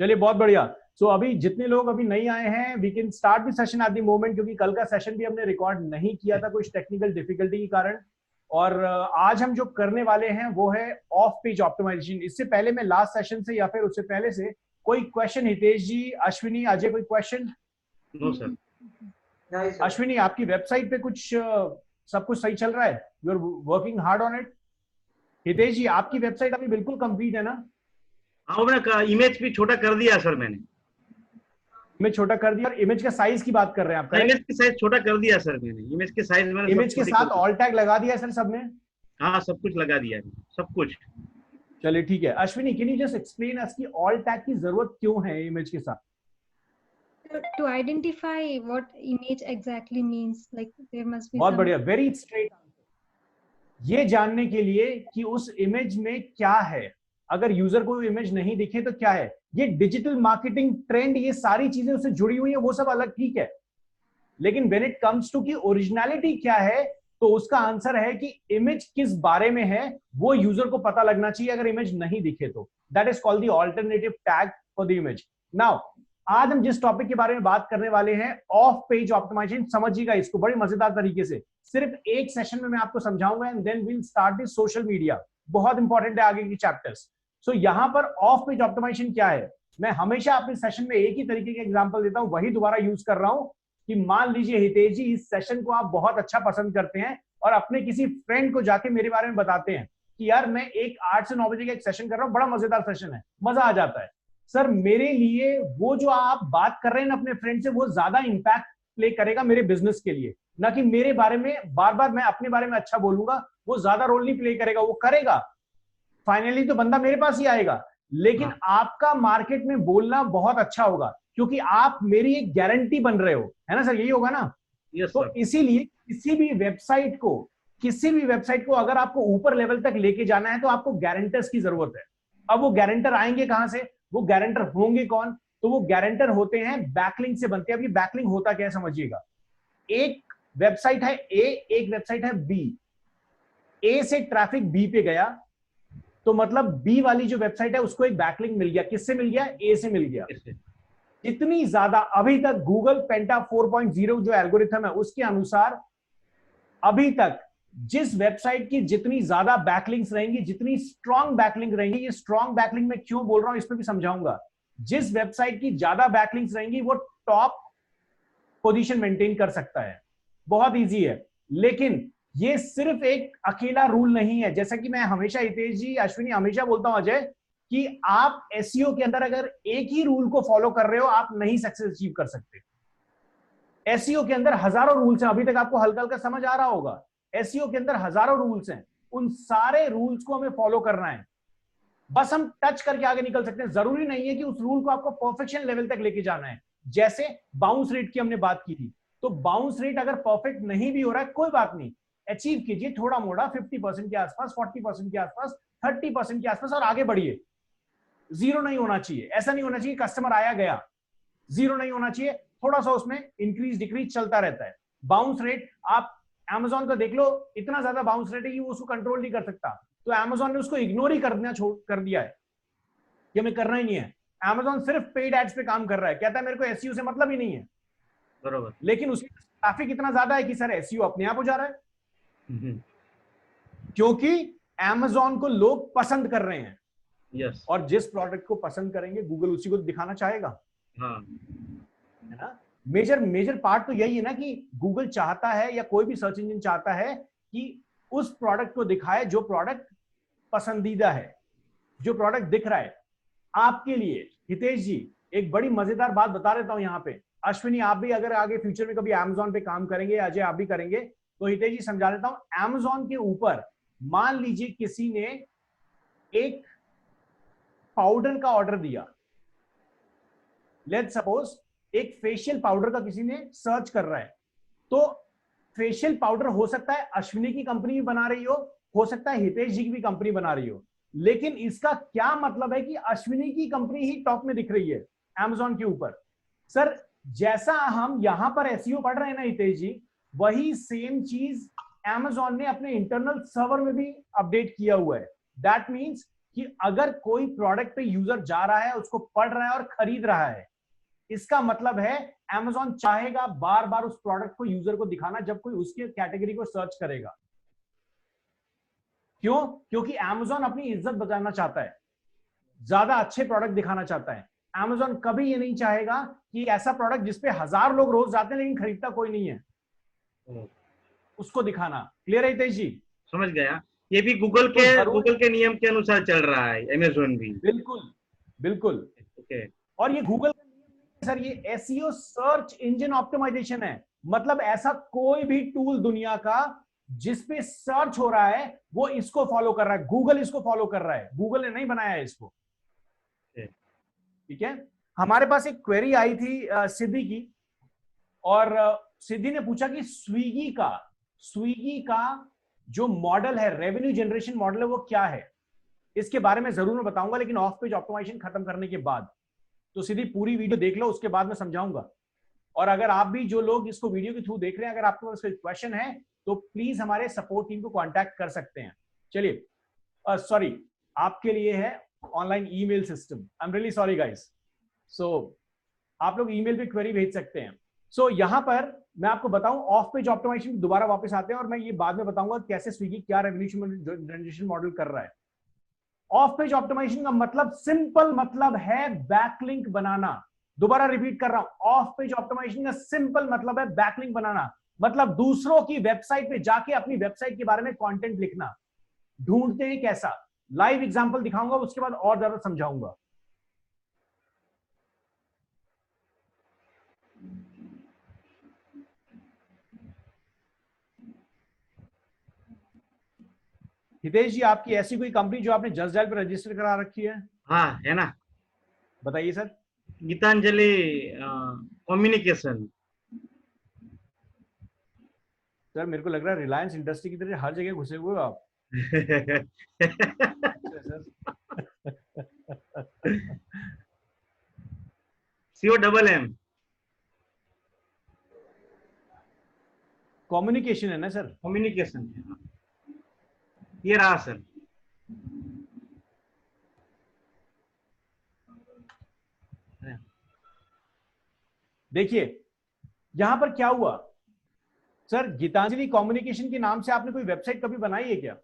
चलिए बहुत बढ़िया। सो अभी जितने लोग अभी नहीं आए हैं, we can start the session at the moment, क्योंकि कल का सेशन भी हमने रिकॉर्ड नहीं किया था कुछ टेक्निकल डिफिकल्टी के कारण। और आज हम जो करने वाले हैं वो है ऑफ पेज ऑप्टिमाइजेशन। इससे पहले मैं लास्ट सेशन से या फिर उससे पहले से कोई क्वेश्चन, हितेश जी, अश्विनी, अजय, कोई क्वेश्चन? No sir. अश्विनी, आपकी वेबसाइट पे कुछ सब कुछ सही चल रहा है? You are working hard on it. Hitesh ji, आपकी वेबसाइट अभी बिल्कुल कंप्लीट है ना? हाँ, मैंने इमेज भी छोटा कर दिया सर मैंने। इमेज छोटा कर दिया, और इमेज का साइज की बात कर रहे हैं आप? इमेज की साइज छोटा कर दिया सर मैंने। इमेज के साइज मैंने इमेज के साथ ऑल टैग लगा दिया है सर सब में? हाँ, सब कुछ लगा दिया है, सब कुछ। चलिए ठीक है। Ashwini, can you just explain us कि ऑल टैग की जरूरत क्यों है इमेज के साथ? To identify what image exactly means, like there must be बहुत some... बढ़िया, वेरी स्ट्रेट आंसर। ये जानने के लिए कि उस इमेज में क्या है। अगर यूजर को इमेज नहीं दिखे तो क्या है, ये डिजिटल मार्केटिंग ट्रेंड, ये सारी चीजें उससे जुड़ी हुई है, वो सब अलग, ठीक है। लेकिन व्हेन इट कम्स टू कि ओरिजिनलिटी क्या है, तो उसका आंसर है कि इमेज किस बारे में है वो यूजर को पता लगना चाहिए। अगर इमेज नहीं दिखे तो that is called the alternative tag for the image. Now आज हम जिस टॉपिक के बारे में बात करने वाले हैं, ऑफ पेज ऑप्टिमाइजेशन, समझिएगा इसको बड़ी मजेदार तरीके से। सिर्फ एक सेशन में मैं आपको समझाऊंगा and then we'll start the social media. बहुत इंपॉर्टेंट है आगे की चैप्टर्स। सो यहां पर ऑफ पेज ऑप्टिमाइजेशन क्या है, मैं हमेशा अपने सेशन में एक ही तरीके के एग्जांपल देता हूं, वही दोबारा यूज कर रहा हूं। कि मान लीजिए हितेश जी, इस सेशन को आप बहुत अच्छा पसंद करते हैं और अपने किसी फ्रेंड को जाके मेरे बारे में बताते हैं कि यार मैं एक 8 से 9 बजे का एक सेशन कर रहा हूं, बड़ा मजेदार सेशन है, मजा आ जाता है। सर मेरे लिए वो जो आप बात कर रहे हैं अपने फ्रेंड से, वो ज्यादा इंपैक्ट प्ले करेगा मेरे बिजनेस के लिए, ना कि मेरे बारे में बार बार मैं अपने बारे में अच्छा बोलूंगा, वो ज्यादा रोल नहीं प्ले करेगा। वो करेगा, फाइनली तो बंदा मेरे पास ही आएगा, लेकिन आपका मार्केट में बोलना बहुत अच्छा होगा, क्योंकि आप मेरी एक गारंटी बन रहे हो, है ना सर? यही होगा ना? यस तो सर। इसीलिए किसी भी वेबसाइट को अगर आपको ऊपर लेवल तक लेके जाना है तो आपको गारंटर्स की जरूरत है। अब वो गारंटर आएंगे कहां से, वो गारंटर होंगे कौन? तो वो गारंटर होते हैं बैकलिंक से बनते हैं। अब ये बैकलिंक होता क्या है समझिएगा। एक वेबसाइट है ए, एक वेबसाइट है बी। ए से ट्रैफिक बी पे गया तो मतलब बी वाली जो वेबसाइट है उसको एक बैकलिंक मिल गया। किससे मिल गया? ए से मिल गया। जितनी ज्यादा अभी तक गूगल पेंटा 4.0 जो एल्गोरिथम है उसके अनुसार अभी तक जिस वेबसाइट की जितनी ज्यादा बैकलिंक्स रहेंगी, जितनी स्ट्रॉन्ग बैकलिंक रहेंगी, ये स्ट्रॉन्ग बैकलिंक मैं क्यों बोल रहा हूं इस पर भी समझाऊंगा। जिस वेबसाइट की ज्यादा बैकलिंक्स रहेंगी वो टॉप पोजीशन मेंटेन कर सकता है। बहुत इजी है। लेकिन ये सिर्फ एक अकेला रूल नहीं है। जैसा कि मैं हमेशा, हितेश जी, अश्विनी, हमेशा बोलता हूं अजय, कि आप एसईओ के अंदर अगर एक ही रूल को फॉलो कर रहे हो आप नहीं सक्सेस अचीव कर सकते। एसईओ के अंदर हजारों रूल्स हैं, अभी तक आपको हल्का हल्का समझ आ रहा होगा। एसईओ के अंदर हजारों रूल्स हैं, उन सारे रूल्स को हमें फॉलो करना है। बस हम टच करके आगे निकल सकते हैं, जरूरी नहीं है कि उस रूल को आपको परफेक्शन लेवल तक लेके जाना है। जैसे बाउंस रेट की हमने बात की थी, तो बाउंस रेट अगर परफेक्ट नहीं भी हो रहा है कोई बात नहीं, अचीव कीजिए थोड़ा मोड़ा 50% के आसपास, 40% के आसपास, 30% के आसपास, और आगे बढ़िए। जीरो नहीं होना चाहिए, ऐसा नहीं होना चाहिए कस्टमर आया गया, जीरो नहीं होना चाहिए, थोड़ा सा उसमें इंक्रीज डिक्रीज चलता रहता है। बाउंस रेट आप Amazon का देख लो, इतना ज्यादा बाउंस रेट है कि वो उसको कंट्रोल नहीं कर सकता, तो Amazon ने उसको इग्नोर ही कर दिया है कि हमें करना ही नहीं है। Amazon सिर्फ पेड एड्स पे काम कर रहा है, कहता है मेरे को एसईओ से मतलब ही नहीं है। बरोबर। लेकिन उसकी ट्रैफिक इतना ज्यादा है कि सर एसईओ अपने आप हो जा रहा है, क्योंकि Amazon को लोग पसंद कर रहे हैं। यस। और जिस प्रोडक्ट को पसंद करेंगे गूगल उसी को दिखाना चाहेगा, हाँ, है ना? मेजर पार्ट तो यही है ना कि गूगल चाहता है या कोई भी सर्च इंजन चाहता है कि उस प्रोडक्ट को दिखाए जो प्रोडक्ट पसंदीदा है, जो प्रोडक्ट दिख रहा है आपके लिए। हितेश जी, एक बड़ी मजेदार बात बता देता हूं यहां पे। अश्विनी, आप भी अगर आगे फ्यूचर में कभी Amazon पे काम करेंगे, अजय आप भी करेंगे, तो हितेश जी समझा देता हूं। Amazon के ऊपर मान लीजिए किसी ने एक पाउडर का ऑर्डर दिया, लेट्स सपोज एक फेशियल पाउडर का किसी ने सर्च कर रहा है, तो फेशियल पाउडर हो सकता है अश्विनी की कंपनी भी बना रही हो सकता है हितेश जी की भी कंपनी बना रही हो, लेकिन इसका क्या मतलब है कि अश्विनी की कंपनी ही टॉप में दिख रही है Amazon के ऊपर। सर जैसा हम यहां पर एसईओ पढ़ रहे हैं ना हितेश जी, वही सेम चीज Amazon ने अपने इंटरनल सर्वर में भी अपडेट किया हुआ है। दैट मीन्स कि अगर कोई प्रोडक्ट पे यूजर जा रहा है, उसको पढ़ रहा है और खरीद रहा है, इसका मतलब है Amazon चाहेगा बार बार उस प्रोडक्ट को यूजर को दिखाना जब कोई उसके कैटेगरी को सर्च करेगा। क्यों? क्योंकि Amazon अपनी इज्जत बचाना चाहता है, ज्यादा अच्छे प्रोडक्ट दिखाना चाहता है। Amazon कभी ये नहीं चाहेगा कि ऐसा प्रोडक्ट जिसपे 1000 लोग रोज जाते हैं लेकिन खरीदता कोई नहीं है, उसको दिखाना। क्लियर है हितेश जी? समझ गया। ये भी गूगल के नियम के अनुसार चल रहा है, Amazon भी। बिल्कुल बिल्कुल। ओके। और ये गूगल का नियम नहीं है सर, ये एसईओ सर्च इंजन ऑप्टिमाइजेशन है। मतलब ऐसा कोई भी टूल दुनिया का जिसपे सर्च हो रहा है वो इसको फॉलो कर रहा है, गूगल इसको फॉलो कर रहा है, गूगल ने नहीं बनाया है इसको। ठीक है। हमारे पास एक क्वेरी आई थी सिद्धि की, और सिद्धि ने पूछा कि स्विगी का जो मॉडल है, रेवेन्यू जनरेशन मॉडल है, वो क्या है। इसके बारे में जरूर मैं बताऊंगा, लेकिन ऑफ पेज ऑप्टिमाइजेशन खत्म करने के बाद। तो सीधी पूरी वीडियो देख लो, उसके बाद मैं समझाऊंगा। और अगर आप भी, जो लोग इसको वीडियो के थ्रू देख रहे हैं, अगर आपके पास कोई क्वेश्चन है तो प्लीज हमारे सपोर्ट टीम को कांटेक्ट कर सकते हैं। चलिए, सॉरी, आपके लिए है online email system. I am really sorry guys. So आप लोग ईमेल पे क्वेरी भेज सकते हैं। सो यहां पर मैं आपको बताऊं, ऑफ पेज ऑप्टिमाइजेशन दोबारा वापस आते हैं, और मैं ये बाद में बताऊंगा कैसे स्विगी क्या रेवेन्यू जनरेशन मॉडल कर रहा है। ऑफ पेज ऑप्टिमाइजेशन का मतलब, सिंपल मतलब है बैकलिंक बनाना। दोबारा रिपीट कर रहा हूं, ऑफ पेज ऑप्टिमाइजेशन का सिंपल मतलब है बैकलिंक बनाना। मतलब दूसरों की वेबसाइट पे जाके अपनी वेबसाइट के बारे में कंटेंट लिखना। ढूंढते हैं कैसा, लाइव एग्जांपल दिखाऊंगा, उसके बाद और ज्यादा समझाऊंगा। हितेश जी, आपकी ऐसी कोई कंपनी जो आपने जस्ट डायल पर रजिस्टर करा रखी है? हाँ, है ना। बताइए सर। गीतांजलि कम्युनिकेशन। सर मेरे को लग रहा है रिलायंस इंडस्ट्री की तरह हर जगह घुसे हुए हो आप। COMM। कम्युनिकेशन है ना सर? कम्युनिकेशन, ये रहा सर। देखिए यहां पर क्या हुआ सर, गीतांजलि कम्युनिकेशन के नाम से आपने कोई वेबसाइट कभी बनाई है क्या?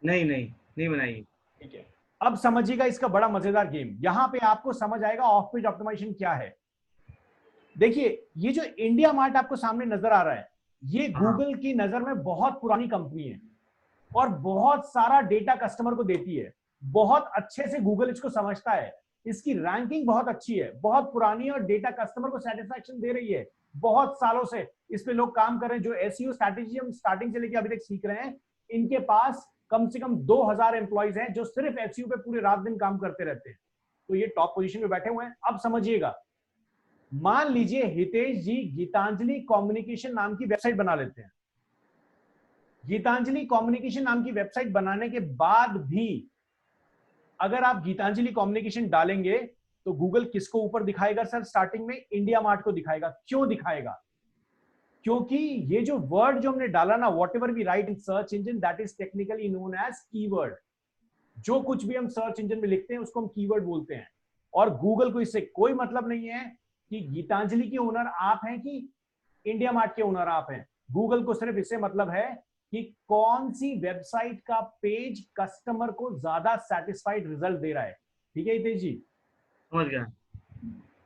नहीं बनाई। ठीक है, अब समझिएगा इसका बड़ा मजेदार गेम। यहां पे आपको समझ आएगा ऑफ पेज ऑप्टिमाइजेशन क्या है। देखिए, ये जो इंडिया मार्ट आपको सामने नजर आ रहा है, ये गूगल की नजर में बहुत पुरानी कंपनी है और बहुत सारा डेटा कस्टमर को देती है। बहुत अच्छे से गूगल इसको समझता है, इसकी रैंकिंग बहुत अच्छी है, बहुत पुरानी है, और डेटा कस्टमर को सेटिस्फैक्शन दे रही है। बहुत सालों से इस पे लोग काम कर रहे हैं। जो एसईओ स्ट्रैटेजी हम स्टार्टिंग से लेकर अभी तक सीख रहे हैं, इनके पास कम से कम 2000 एम्प्लॉइज हैं जो सिर्फ एसईओ पे पूरे रात दिन काम करते रहते हैं। तो ये टॉप पोजीशन पे बैठे हुए हैं। अब समझिएगा, मान लीजिए हितेश जी गीतांजलि कम्युनिकेशन नाम की वेबसाइट बना लेते हैं। गीतांजलि कम्युनिकेशन नाम की वेबसाइट बनाने के बाद भी अगर आप गीतांजलि कम्युनिकेशन डालेंगे तो गूगल किसको ऊपर दिखाएगा सर? स्टार्टिंग में इंडिया मार्ट को दिखाएगा। क्यों दिखाएगा? क्योंकि ये जो वर्ड जो हमने डाला ना, whatever we write in search engine, that is technically known as keyword. जो कुछ भी हम सर्च इंजन में लिखते हैं उसको हम कीवर्ड बोलते हैं। और गूगल को इससे कोई मतलब नहीं है कि गीतांजलि के ओनर आप हैं कि इंडिया मार्ट के ओनर आप हैं। गूगल को सिर्फ इससे मतलब है कि कौन सी वेबसाइट का पेज कस्टमर को ज्यादा सेटिस्फाइड रिजल्ट दे रहा है। ठीक है हितेश जी? समझ गया।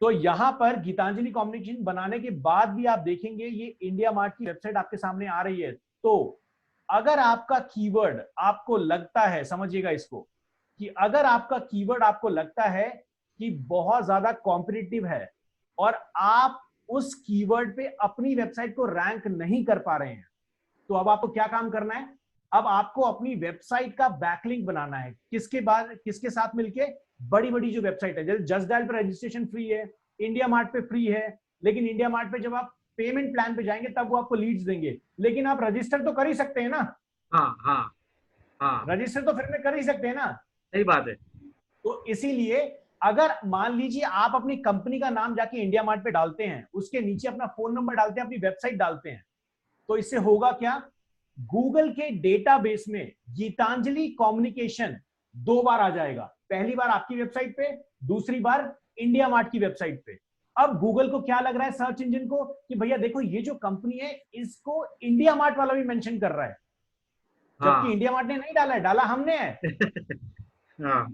तो यहां पर गीतांजलि कम्युनिकेशन बनाने के बाद भी आप देखेंगे ये इंडिया मार्ट की वेबसाइट आपके सामने आ रही है। तो अगर आपका कीवर्ड आपको लगता है, समझिएगा इसको, कि अगर आपका कीवर्ड आपको लगता है कि बहुत ज्यादा कॉम्पिटिटिव है और आप उस कीवर्ड पे अपनी वेबसाइट को रैंक नहीं कर पा रहे हैं, तो अब आपको क्या काम करना है? अब आपको अपनी वेबसाइट का बैकलिंक बनाना है। किसके साथ मिलके? बड़ी बड़ी जो वेबसाइट है, जैसे जस्ट डायल पर रजिस्ट्रेशन फ्री है, इंडिया मार्ट पे फ्री है, लेकिन इंडिया मार्ट पे जब आप पेमेंट प्लान पे जाएंगे तब वो आपको लीड्स देंगे। लेकिन आप रजिस्टर तो कर ही सकते हैं ना? हाँ, रजिस्टर तो फिर में कर ही सकते हैं ना? सही बात है। तो इसीलिए अगर मान लीजिए आप अपनी कंपनी का नाम जाके इंडिया मार्ट पे डालते हैं, उसके नीचे अपना फोन नंबर डालते हैं, अपनी वेबसाइट डालते हैं, तो इससे होगा क्या? गूगल के डेटाबेस में गीतांजलि कम्युनिकेशन 2 बार आ जाएगा, पहली बार आपकी वेबसाइट पे, दूसरी बार इंडिया मार्ट की वेबसाइट पे। अब गूगल को क्या लग रहा है, सर्च इंजन को, कि भैया देखो ये जो कंपनी है इसको इंडिया मार्ट वाला भी मेंशन कर रहा है, जबकि इंडिया मार्ट ने नहीं डाला है, डाला हमने है। हाँ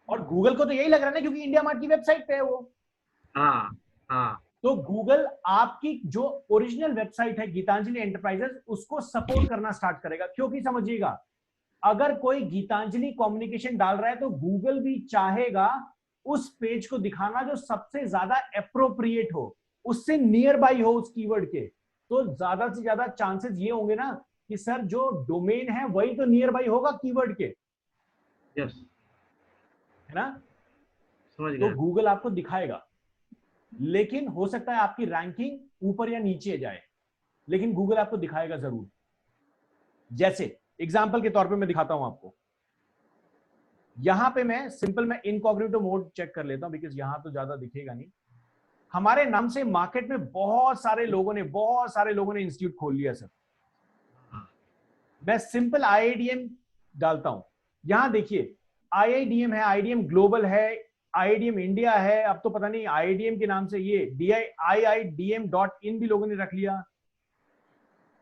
और गूगल को तो यही लग रहा है ना, क्योंकि इंडिया मार्ट की वेबसाइट पे है वो। हाँ हाँ तो गूगल आपकी जो ओरिजिनल वेबसाइट है गीतांजलि एंटरप्राइजेस, उसको सपोर्ट करना स्टार्ट करेगा। क्योंकि समझिएगा, अगर कोई गीतांजलि कम्युनिकेशन डाल रहा है तो गूगल भी चाहेगा उस पेज को दिखाना जो सबसे ज्यादा एप्रोप्रिएट हो, उससे नियर बाई हो उस कीवर्ड के। तो ज्यादा से ज्यादा चांसेस ये होंगे ना कि सर जो डोमेन है वही तो नियर बाई होगा कीवर्ड के, यस, है ना। समझ तो गया। गूगल आपको दिखाएगा, लेकिन हो सकता है आपकी रैंकिंग ऊपर या नीचे जाए, लेकिन गूगल आपको दिखाएगा जरूर। जैसे एग्जांपल के तौर पे मैं दिखाता हूं आपको, यहां पे मैं सिंपल मैं इनकॉग्निटो मोड चेक कर लेता हूं, बिकॉज यहां तो ज्यादा दिखेगा नहीं। हमारे नाम से मार्केट में बहुत सारे लोगों ने इंस्टीट्यूट खोल लिया सर। मैं सिंपल आईआईडीएम डालता हूं, यहां देखिए आईआईडीएम है, आईआईडीएम ग्लोबल है, आईआईडीएम इंडिया है, अब तो पता नहीं आईआईडीएम के नाम से ये DIIIDM.in भी लोगों ने रख लिया,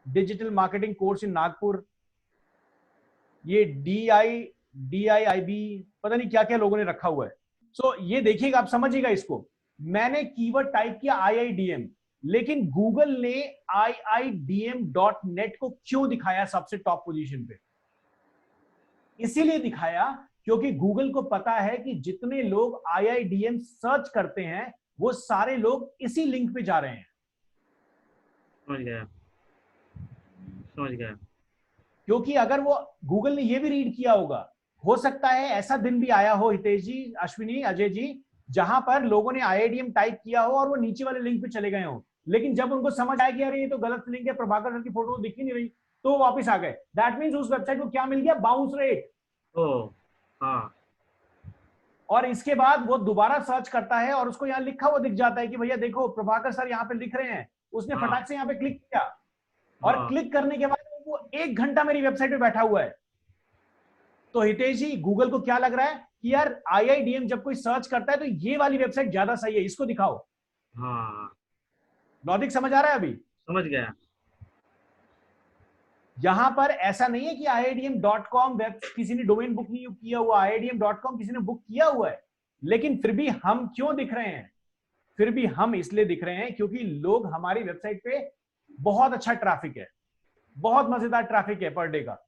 digital marketing course in Nagpur, ये DIIB, पता नहीं क्या क्या लोगों ने रखा हुआ है। सो ये देखिएगा, आप समझिएगा इसको, मैंने कीवर्ड टाइप किया IIDM, लेकिन गूगल ने IIDM.net को क्यों दिखाया सबसे टॉप पोजीशन पे? इसीलिए दिखाया क्योंकि गूगल को पता है कि जितने लोग IIDM सर्च करते हैं वो सारे लोग इसी लिंक पे जा रहे हैं। समझ गया, समझ गया। क्योंकि अगर वो गूगल ने ये भी रीड किया होगा, हो सकता है ऐसा दिन भी आया हो हितेश जी, अश्विनी, अजय जी, जहां पर लोगों ने IIDM टाइप किया हो और वो नीचे वाले लिंक पे चले गए हो, लेकिन जब उनको समझ आया कि अरे ये तो गलत लिंक है, प्रभाकर सर की फोटो दिख ही नहीं रही, तो वापस आ गए। दैट मींस उस वेबसाइट को क्या मिल गया, बाउंस रेट। ओ हाँ, और इसके बाद वो दोबारा सर्च करता है और उसको यहाँ लिखा हुआ दिख जाता है कि भैया देखो प्रभाकर सर यहाँ पे लिख रहे हैं, उसने हाँ फटाक से यहाँ पे क्लिक किया, और हाँ क्लिक करने के बाद वो 1 घंटा मेरी वेबसाइट पे बैठा हुआ है। तो हितेश जी, गूगल को क्या लग रहा है कि यार IIDM जब कोई सर्च करता है तो ये वाली वेबसाइट ज्यादा सही है, इसको दिखाओ। हाँ, लॉजिक समझ आ रहा है अभी? समझ गया। यहां पर ऐसा नहीं है कि IIDM.com वेब किसी ने डोमेन बुक नहीं किया हुआ, IIDM.com किसी ने बुक किया हुआ है, लेकिन फिर भी हम क्यों दिख रहे हैं? फिर भी हम इसलिए दिख रहे हैं क्योंकि लोग हमारी वेबसाइट पे, बहुत अच्छा ट्रैफिक है, बहुत मजेदार ट्रैफिक है पर डे का।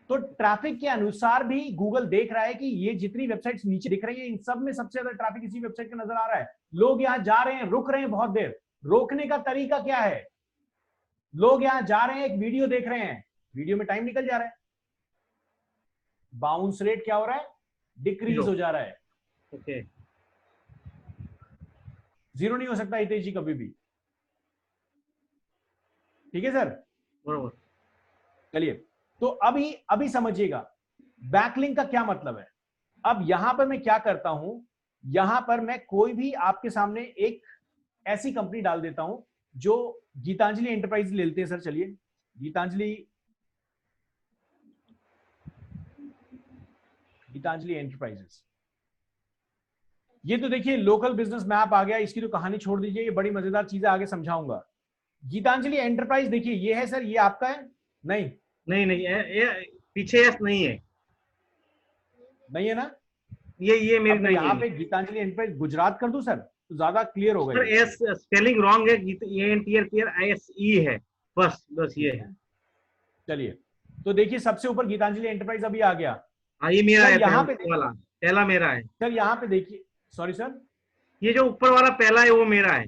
तो ट्रैफिक के अनुसार भी गूगल देख रहा है कि ये जितनी वेबसाइट्स नीचे दिख रही हैं इन सब में सबसे ज्यादा ट्रैफिक इसी वेबसाइट का नजर आ रहा है। लोग यहां जा रहे हैं, रुक रहे हैं बहुत देर। रोकने का तरीका क्या है? लोग यहां जा रहे हैं, एक वीडियो देख रहे हैं, वीडियो में टाइम निकल जा रहा है, बाउंस रेट क्या हो रहा है, डिक्रीज हो जा रहा है। ओके, जीरो नहीं हो सकता हितेश जी कभी भी। ठीक है सर, बरोबर। चलिए, तो अभी समझिएगा बैकलिंक का क्या मतलब है। अब यहां पर मैं क्या करता हूं, यहां पर मैं कोई भी आपके सामने एक ऐसी कंपनी डाल देता हूं जो गीतांजलि एंटरप्राइज ले लेते हैं सर। चलिए, गीतांजलि एंटरप्राइजेस, ये तो देखिए लोकल बिजनेस मैप आ गया, इसकी तो कहानी छोड़ दीजिए, ये बड़ी मजेदार चीजें आगे समझाऊंगा। गीतांजलि एंटरप्राइज देखिए, ये है सर, ये आपका है? नहीं नहीं नहीं, ये पीछे एस नहीं है, नहीं है ना? ये मेरी अब मैं नहीं यहाँ है। पे गीतांजलि एंटरप्राइज गुजरात कर दूं सर, तो ज्यादा क्लियर होगा सर ये। एस स्पेलिंग रॉन्ग है, ANTRPRISE है, बस ये है। चलिए, तो देखिए सबसे ऊपर गीतांजलि एंटरप्राइज अभी आ गया हाँ, ये मेरा सर। है, यहाँ पे पहला वाला, पहला मेरा है। सर, यहाँ पे देखिए, सॉरी सर, ये जो ऊपर वाला पहला है वो मेरा है।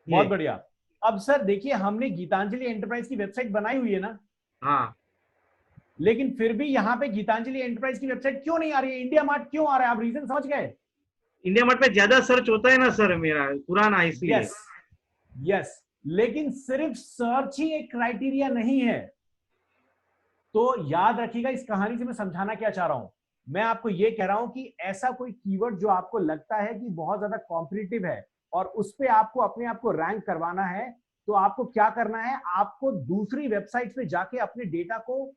बहुत बढ़िया। अब सर देखिए, हमने गीतांजलि एंटरप्राइज की वेबसाइट बनाई हुई है ना, हाँ, लेकिन फिर भी यहाँ पे गीतांजलि एंटरप्राइज की वेबसाइट क्यों नहीं आ रही है, इंडिया मार्ट क्यों आ रहा है? आप रीजन समझ गए? इंडिया मार्ट पे ज्यादा सर्च होता है ना सर, मेरा पुराना है इसलिए। यस यस, लेकिन सिर्फ सर्च ही एक क्राइटेरिया नहीं है। तो याद रखिएगा, इस कहानी से मैं समझाना क्या चाह रहा हूं। मैं आपको यह कह रहा हूं कि ऐसा कोई कीवर्ड जो आपको लगता है कि बहुत ज्यादा कॉम्पिटिटिव है और उस पे आपको अपने आप को रैंक करवाना है, तो आपको क्या करना है, आपको दूसरी वेबसाइट पे जाके अपने डेटा को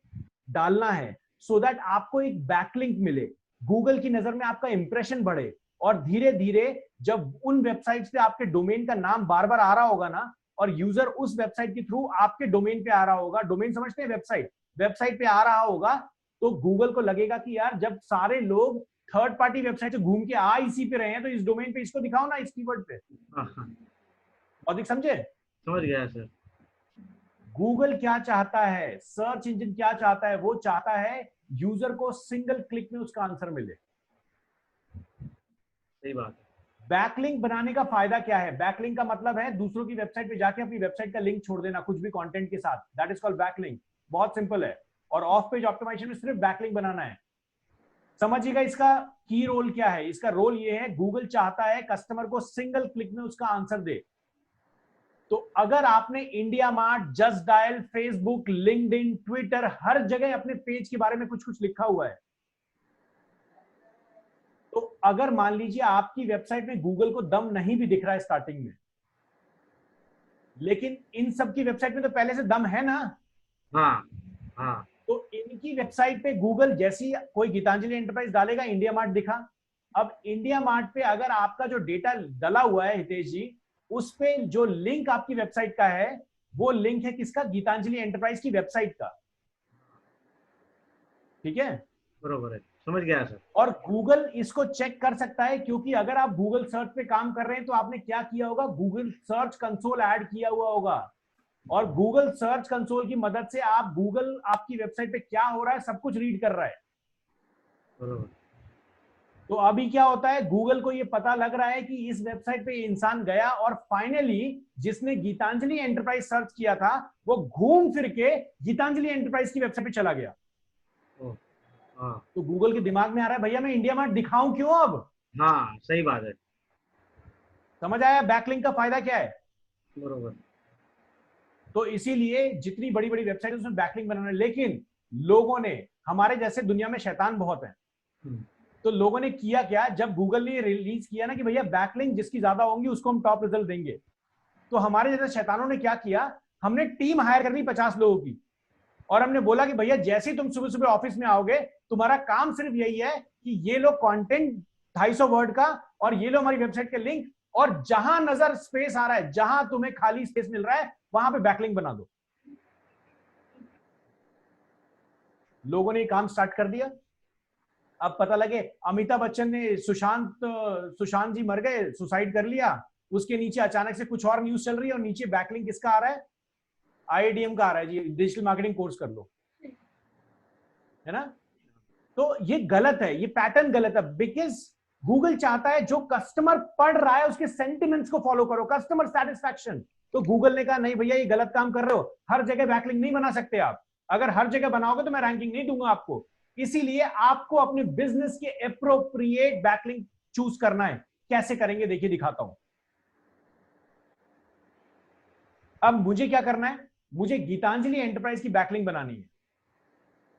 डालना है। सो दैट आपको एक बैकलिंक मिले, गूगल की नजर में आपका इंप्रेशन बढ़े, और धीरे धीरे जब उन वेबसाइट्स पे आपके डोमेन का नाम बार बार आ रहा होगा ना, और यूजर उस वेबसाइट के थ्रू आपके डोमेन पे आ रहा होगा, डोमेन समझते हैं वेबसाइट, वेबसाइट पे आ रहा होगा, तो गूगल को लगेगा कि यार जब सारे लोग थर्ड पार्टी वेबसाइट से घूम के आ इसी पे रहे हैं, तो इस डोमेन पे इसको दिखाओ ना, इस कीवर्ड पे। लॉजिक समझे? समझ गया सर। गूगल क्या चाहता है, सर्च इंजन क्या चाहता है? वो चाहता है यूजर को सिंगल क्लिक में उसका आंसर मिले। सही बात है। बैकलिंक बनाने का फायदा क्या है? बैकलिंक का मतलब है दूसरों की वेबसाइट पे जाके अपनी वेबसाइट का लिंक छोड़ देना कुछ भी कंटेंट के साथ, दैट इज कॉल्ड बैकलिंक। बहुत सिंपल है, और ऑफ पेज ऑप्टिमाइजेशन में सिर्फ बैकलिंक बनाना है। समझिएगा इसका की रोल क्या है। इसका रोल ये है, गूगल चाहता है कस्टमर को सिंगल क्लिक में उसका आंसर दे। तो अगर आपने India Mart, Just Dial, Facebook, LinkedIn, Twitter, हर जगह अपने पेज के बारे में कुछ कुछ लिखा हुआ है, तो अगर मान लीजिए आपकी वेबसाइट में गूगल को दम नहीं भी दिख रहा है स्टार्टिंग में, लेकिन इन सब की वेबसाइट में तो पहले से दम है ना। हाँ हाँ। तो इनकी वेबसाइट पे गूगल जैसी कोई गीतांजलि एंटरप्राइज डालेगा, इंडिया मार्ट दिखा। अब इंडिया मार्ट पे अगर आपका जो डेटा डला हुआ है हितेश जी, उस पे जो लिंक आपकी वेबसाइट का है, वो लिंक है किसका? गीतांजलि एंटरप्राइज की वेबसाइट का। ठीक है, बरोबर है, समझ गया सर। और गूगल इसको चेक कर सकता है, क्योंकि अगर आप गूगल सर्च पे काम कर रहे हैं तो आपने क्या किया होगा? गूगल सर्च कंसोल ऐड किया हुआ होगा, और गूगल सर्च कंसोल की मदद से आप गूगल आपकी वेबसाइट पे क्या हो रहा है सब कुछ रीड कर रहा है। बरोबर। तो अभी क्या होता है, गूगल को ये पता लग रहा है कि इस वेबसाइट पे इंसान गया, और फाइनली जिसने गीतांजलि एंटरप्राइज सर्च किया था वो घूम फिर के गीतांजलि एंटरप्राइज की वेबसाइट पे चला गया। हाँ तो गूगल के दिमाग में आ रहा है, भैया मैं इंडिया मार्ट दिखाऊं क्यों अब? हाँ, सही बात है। समझ आया बैकलिंक का फायदा क्या है? बरोबर। तो इसीलिए जितनी बड़ी बड़ी वेबसाइट उसमें बैकलिंक बनाना है, लेकिन लोगों ने, हमारे जैसे दुनिया में शैतान बहुत है, तो लोगों ने किया क्या, जब गूगल ने रिलीज किया ना कि भैया बैकलिंक जिसकी ज्यादा होंगी उसको हम टॉप रिजल्ट देंगे, तो हमारे जैसे शैतानों ने क्या किया, हमने टीम हायर कर दी 50 लोगों की, और हमने बोला कि भैया जैसे ही तुम सुबह सुबह ऑफिस में आओगे, तुम्हारा काम सिर्फ यही है कि ये लो कंटेंट 250 वर्ड का, और ये लो हमारी वेबसाइट के लिंक, और जहां नजर स्पेस आ रहा है, जहां तुम्हें खाली स्पेस मिल रहा है, वहां पे बैकलिंक बना दो। लोगों ने काम स्टार्ट कर दिया। अब पता लगे अमिताभ बच्चन ने सुशांत जी मर गए, सुसाइड कर लिया, उसके नीचे अचानक से कुछ और न्यूज चल रही है, और नीचे बैकलिंक किसका आ रहा है? आईआईडीएम का आ रहा है जी, डिजिटल मार्केटिंग कोर्स कर लो, है ना। तो ये गलत है, ये पैटर्न गलत है, बिकॉज गूगल चाहता है जो कस्टमर पढ़ रहा है उसके सेंटिमेंट्स को फॉलो करो, कस्टमर सेटिस्फैक्शन। तो गूगल ने कहा नहीं भैया ये गलत काम कर रहे हो, हर जगह बैकलिंक नहीं बना सकते आप, अगर हर जगह बनाओगे तो मैं रैंकिंग नहीं दूंगा आपको। इसीलिए आपको अपने बिजनेस के एप्रोप्रिएट बैकलिंक चूज करना है। कैसे करेंगे देखिए, दिखाता हूं। अब मुझे क्या करना है, मुझे गीतांजलि एंटरप्राइज की बैकलिंक बनानी है।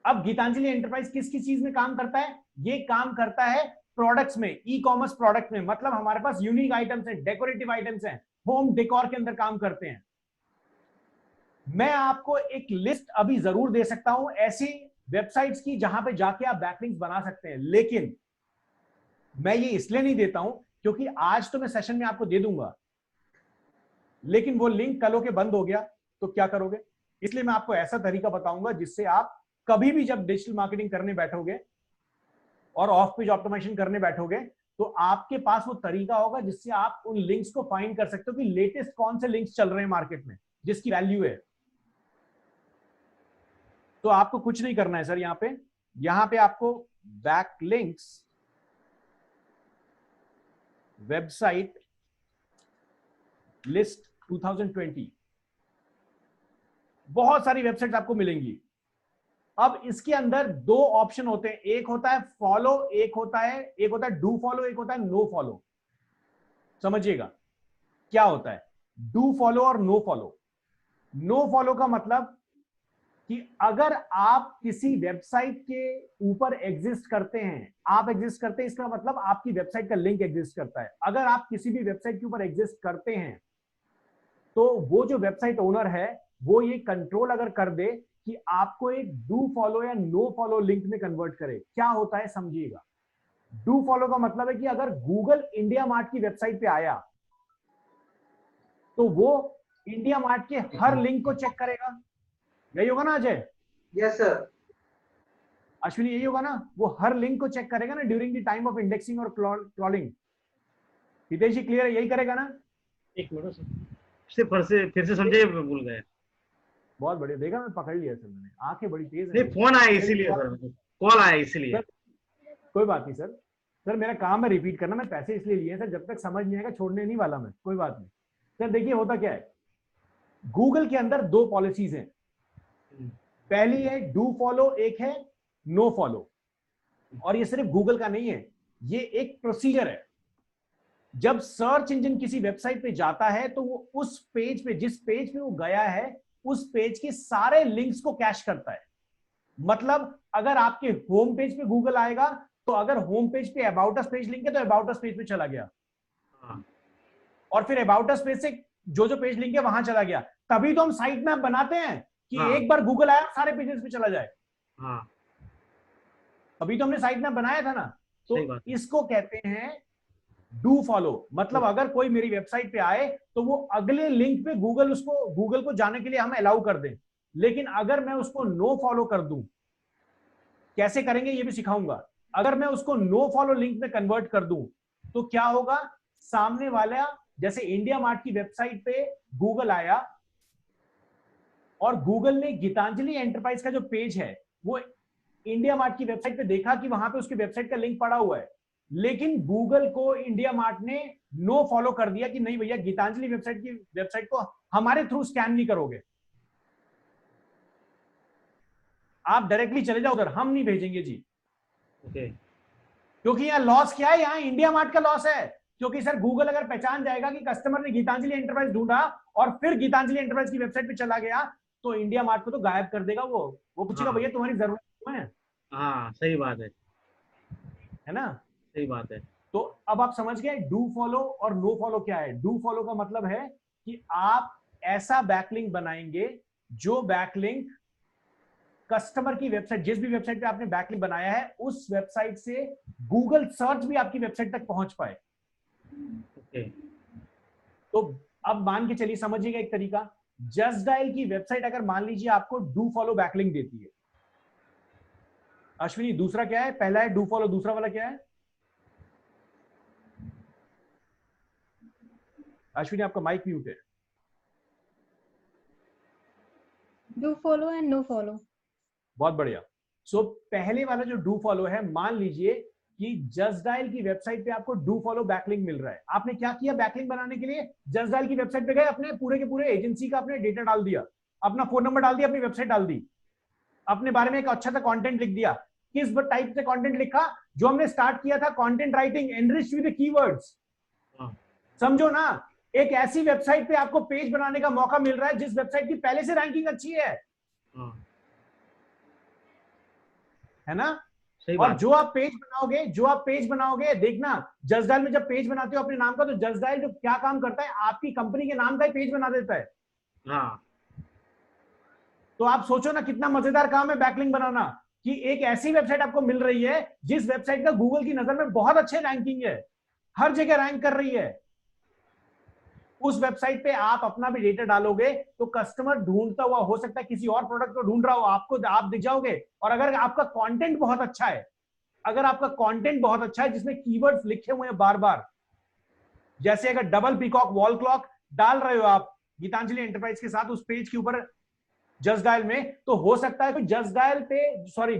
अब गीतांजलि एंटरप्राइज किस किस चीज में काम करता है? ये काम करता है प्रोडक्ट्स में, ई कॉमर्स प्रोडक्ट में, मतलब हमारे पास यूनिक आइटम्स हैं, डेकोरेटिव आइटम्स हैं, होम डेकोर के अंदर काम करते हैं। मैं आपको एक लिस्ट अभी जरूर दे सकता हूं ऐसी वेबसाइट्स की जहां पे जाके आप बैकलिंक्स बना सकते हैं, लेकिन मैं ये इसलिए नहीं देता हूं क्योंकि आज तो मैं सेशन में आपको दे दूंगा, लेकिन वो लिंक कल के बंद हो गया तो क्या करोगे? इसलिए मैं आपको ऐसा तरीका बताऊंगा जिससे आप कभी भी जब डिजिटल मार्केटिंग करने बैठोगे और ऑफ पेज ऑप्टिमाइजेशन करने बैठोगे, तो आपके पास वो तरीका होगा जिससे आप उन लिंक्स को फाइंड कर सकते हो कि लेटेस्ट कौन से लिंक्स चल रहे हैं मार्केट में जिसकी वैल्यू है। तो आपको कुछ नहीं करना है सर, यहां पे आपको बैकलिंक्स वेबसाइट लिस्ट 2020, बहुत सारी वेबसाइट आपको मिलेंगी। अब इसके अंदर दो ऑप्शन होते हैं, एक होता है फॉलो, एक होता है डू फॉलो, एक होता है नो फॉलो। समझिएगा क्या होता है डू फॉलो और नो फॉलो। नो फॉलो का मतलब कि अगर आप किसी वेबसाइट के ऊपर एग्जिस्ट करते हैं, आप एग्जिस्ट करते हैं, इसका मतलब आपकी वेबसाइट का लिंक एग्जिस्ट करता है। अगर आप किसी भी वेबसाइट के ऊपर एग्जिस्ट करते हैं तो वो जो वेबसाइट ओनर है वो ये कंट्रोल अगर कर दे कि आपको एक डू फॉलो या नो फॉलो लिंक में कन्वर्ट करे। क्या होता है समझिएगा। डू फॉलो का मतलब है कि अगर गूगल इंडिया मार्ट की वेबसाइट पे आया तो वो इंडिया मार्ट के हर लिंक को चेक करेगा। यही होगा ना अजय? Yes sir. अश्विनी यही होगा ना? वो हर लिंक को चेक करेगा ना during the time of indexing और क्रॉलिंग। हितेश जी क्लियर है? यही करेगा ना? एक मिनट सर, फिर से समझे, भूल गए। बहुत बढ़िया, देखा मैं पकड़ लिया सर, मैंने आंखें बड़ी तेज नहीं, है। फोन आया इसीलिए सर, कॉल आया इसीलिए। कोई बात नहीं सर, सर मेरा काम है रिपीट करना, मैं पैसे इसलिए लिए सर, जब तक समझ नहीं आएगा छोड़ने नहीं वाला मैं। कोई बात नहीं सर। देखिए होता क्या है, गूगल के अंदर दो पॉलिसीज हैं। पहली है डू फॉलो, एक है नो फॉलो। और ये सिर्फ गूगल का नहीं है, ये एक प्रोसीजर है। जब सर्च इंजन किसी वेबसाइट पे जाता है तो वो उस पेज पे, जिस पेज पे वो गया है, उस पेज के सारे लिंक्स को कैश करता है। मतलब अगर आपके होम पेज पे गूगल आएगा तो अगर होम पेज पे अबाउट अस पेज लिंक है तो अबाउट अस पेज पे चला गया, और फिर अबाउट अस पेज से जो पेज लिंक है वहां चला गया। तभी तो हम साइट मैप बनाते हैं कि एक बार गूगल आया सारे पेजेस पे चला जाए। अभी तो हमने साइट मैप बनाया था ना। तो इसको कहते हैं डू फॉलो। मतलब अगर कोई मेरी वेबसाइट पे आए तो वो अगले लिंक पे गूगल को जाने के लिए हम अलाउ कर दें। लेकिन अगर मैं उसको नो फॉलो कर दूं, कैसे करेंगे ये भी सिखाऊंगा। अगर मैं उसको नो फॉलो लिंक में कन्वर्ट कर दूं तो क्या होगा, सामने वाला, जैसे इंडिया मार्ट की वेबसाइट पे गूगल आया और गूगल ने गीतांजलि एंटरप्राइज का जो पेज है वो इंडिया मार्ट की वेबसाइट पे देखा कि वहां पे उसकी वेबसाइट का लिंक पड़ा हुआ है, लेकिन गूगल को इंडिया मार्ट ने नो फॉलो कर दिया कि नहीं भैया, गीतांजलि वेबसाइट को हमारे थ्रू स्कैन नहीं करोगे, आप डायरेक्टली चले जाओ उधर, हम नहीं भेजेंगे जी। क्योंकि यहाँ लॉस क्या है, यहाँ इंडिया मार्ट का लॉस है। क्योंकि सर गूगल अगर पहचान जाएगा कि कस्टमर ने गीतांजलि एंटरप्राइज ढूंढा और फिर गीतांजलि एंटरप्राइज की वेबसाइट पे चला गया तो इंडिया मार्ट को तो गायब कर देगा। वो पूछेगा भैया तुम्हारी जरूरत क्यों है। हाँ सही बात है ना? सही बात है। तो अब आप समझ गए डू फॉलो और नो फॉलो क्या है। डू फॉलो का मतलब है कि आप ऐसा बैकलिंक बनाएंगे जो बैकलिंक कस्टमर की वेबसाइट, जिस भी वेबसाइट पे आपने बैकलिंक बनाया है उस वेबसाइट से गूगल सर्च भी आपकी वेबसाइट तक पहुंच पाए। तो अब मान के चलिए, समझिएगा एक तरीका, जस्ट डायल की वेबसाइट अगर मान लीजिए आपको डू फॉलो बैकलिंक देती है। अश्विनी दूसरा क्या है? पहला है डू फॉलो, दूसरा वाला क्या है? अश्विनी आपका माइक म्यूट है। Do follow and no follow. बहुत बढ़िया। सो पहले वाला जो डू फॉलो है, मान लीजिए कि जस्ट डायल की वेबसाइट पे आपको डू फॉलो बैकलिंक मिल रहा है। आपने क्या किया बैकलिंक बनाने के लिए? जस्ट डायल की वेबसाइट पे गए, अपने पूरे के पूरे एजेंसी का अपने डेटा डाल दिया, अपना फोन नंबर डाल दिया, अपनी वेबसाइट डाल दी, अपने बारे में एक अच्छा सा कंटेंट लिख दिया। किस टाइप से कंटेंट लिखा? जो हमने स्टार्ट किया था, content writing enriched with the keywords. समझो ना, एक ऐसी वेबसाइट पे आपको पेज बनाने का मौका मिल रहा है जिस वेबसाइट की पहले से रैंकिंग अच्छी है ना? और जो आप पेज बनाओगे, देखना जस्ट डायल में जब पेज बनाते हो अपने नाम का, तो जस्ट डायल जो क्या काम करता है, आपकी कंपनी के नाम का ही पेज बना देता है। तो आप सोचो ना कितना मजेदार काम है बैकलिंक बनाना, कि एक ऐसी वेबसाइट आपको मिल रही है जिस वेबसाइट का गूगल की नजर में बहुत अच्छे रैंकिंग है, हर जगह रैंक कर रही है। उस वेबसाइट पे आप अपना भी डेटा डालोगे तो कस्टमर ढूंढता हुआ, हो सकता है किसी और प्रोडक्ट को ढूंढ रहा हो, आप दिख जाओगे। और अगर आपका कंटेंट बहुत अच्छा है, जिसमें कीवर्ड्स लिखे हुए हैं बार बार, जैसे अगर डबल पीकॉक वॉल क्लॉक डाल रहे हो आप गीतांजलि एंटरप्राइज के साथ उस पेज के ऊपर जस्ट डायल में, तो हो सकता है तो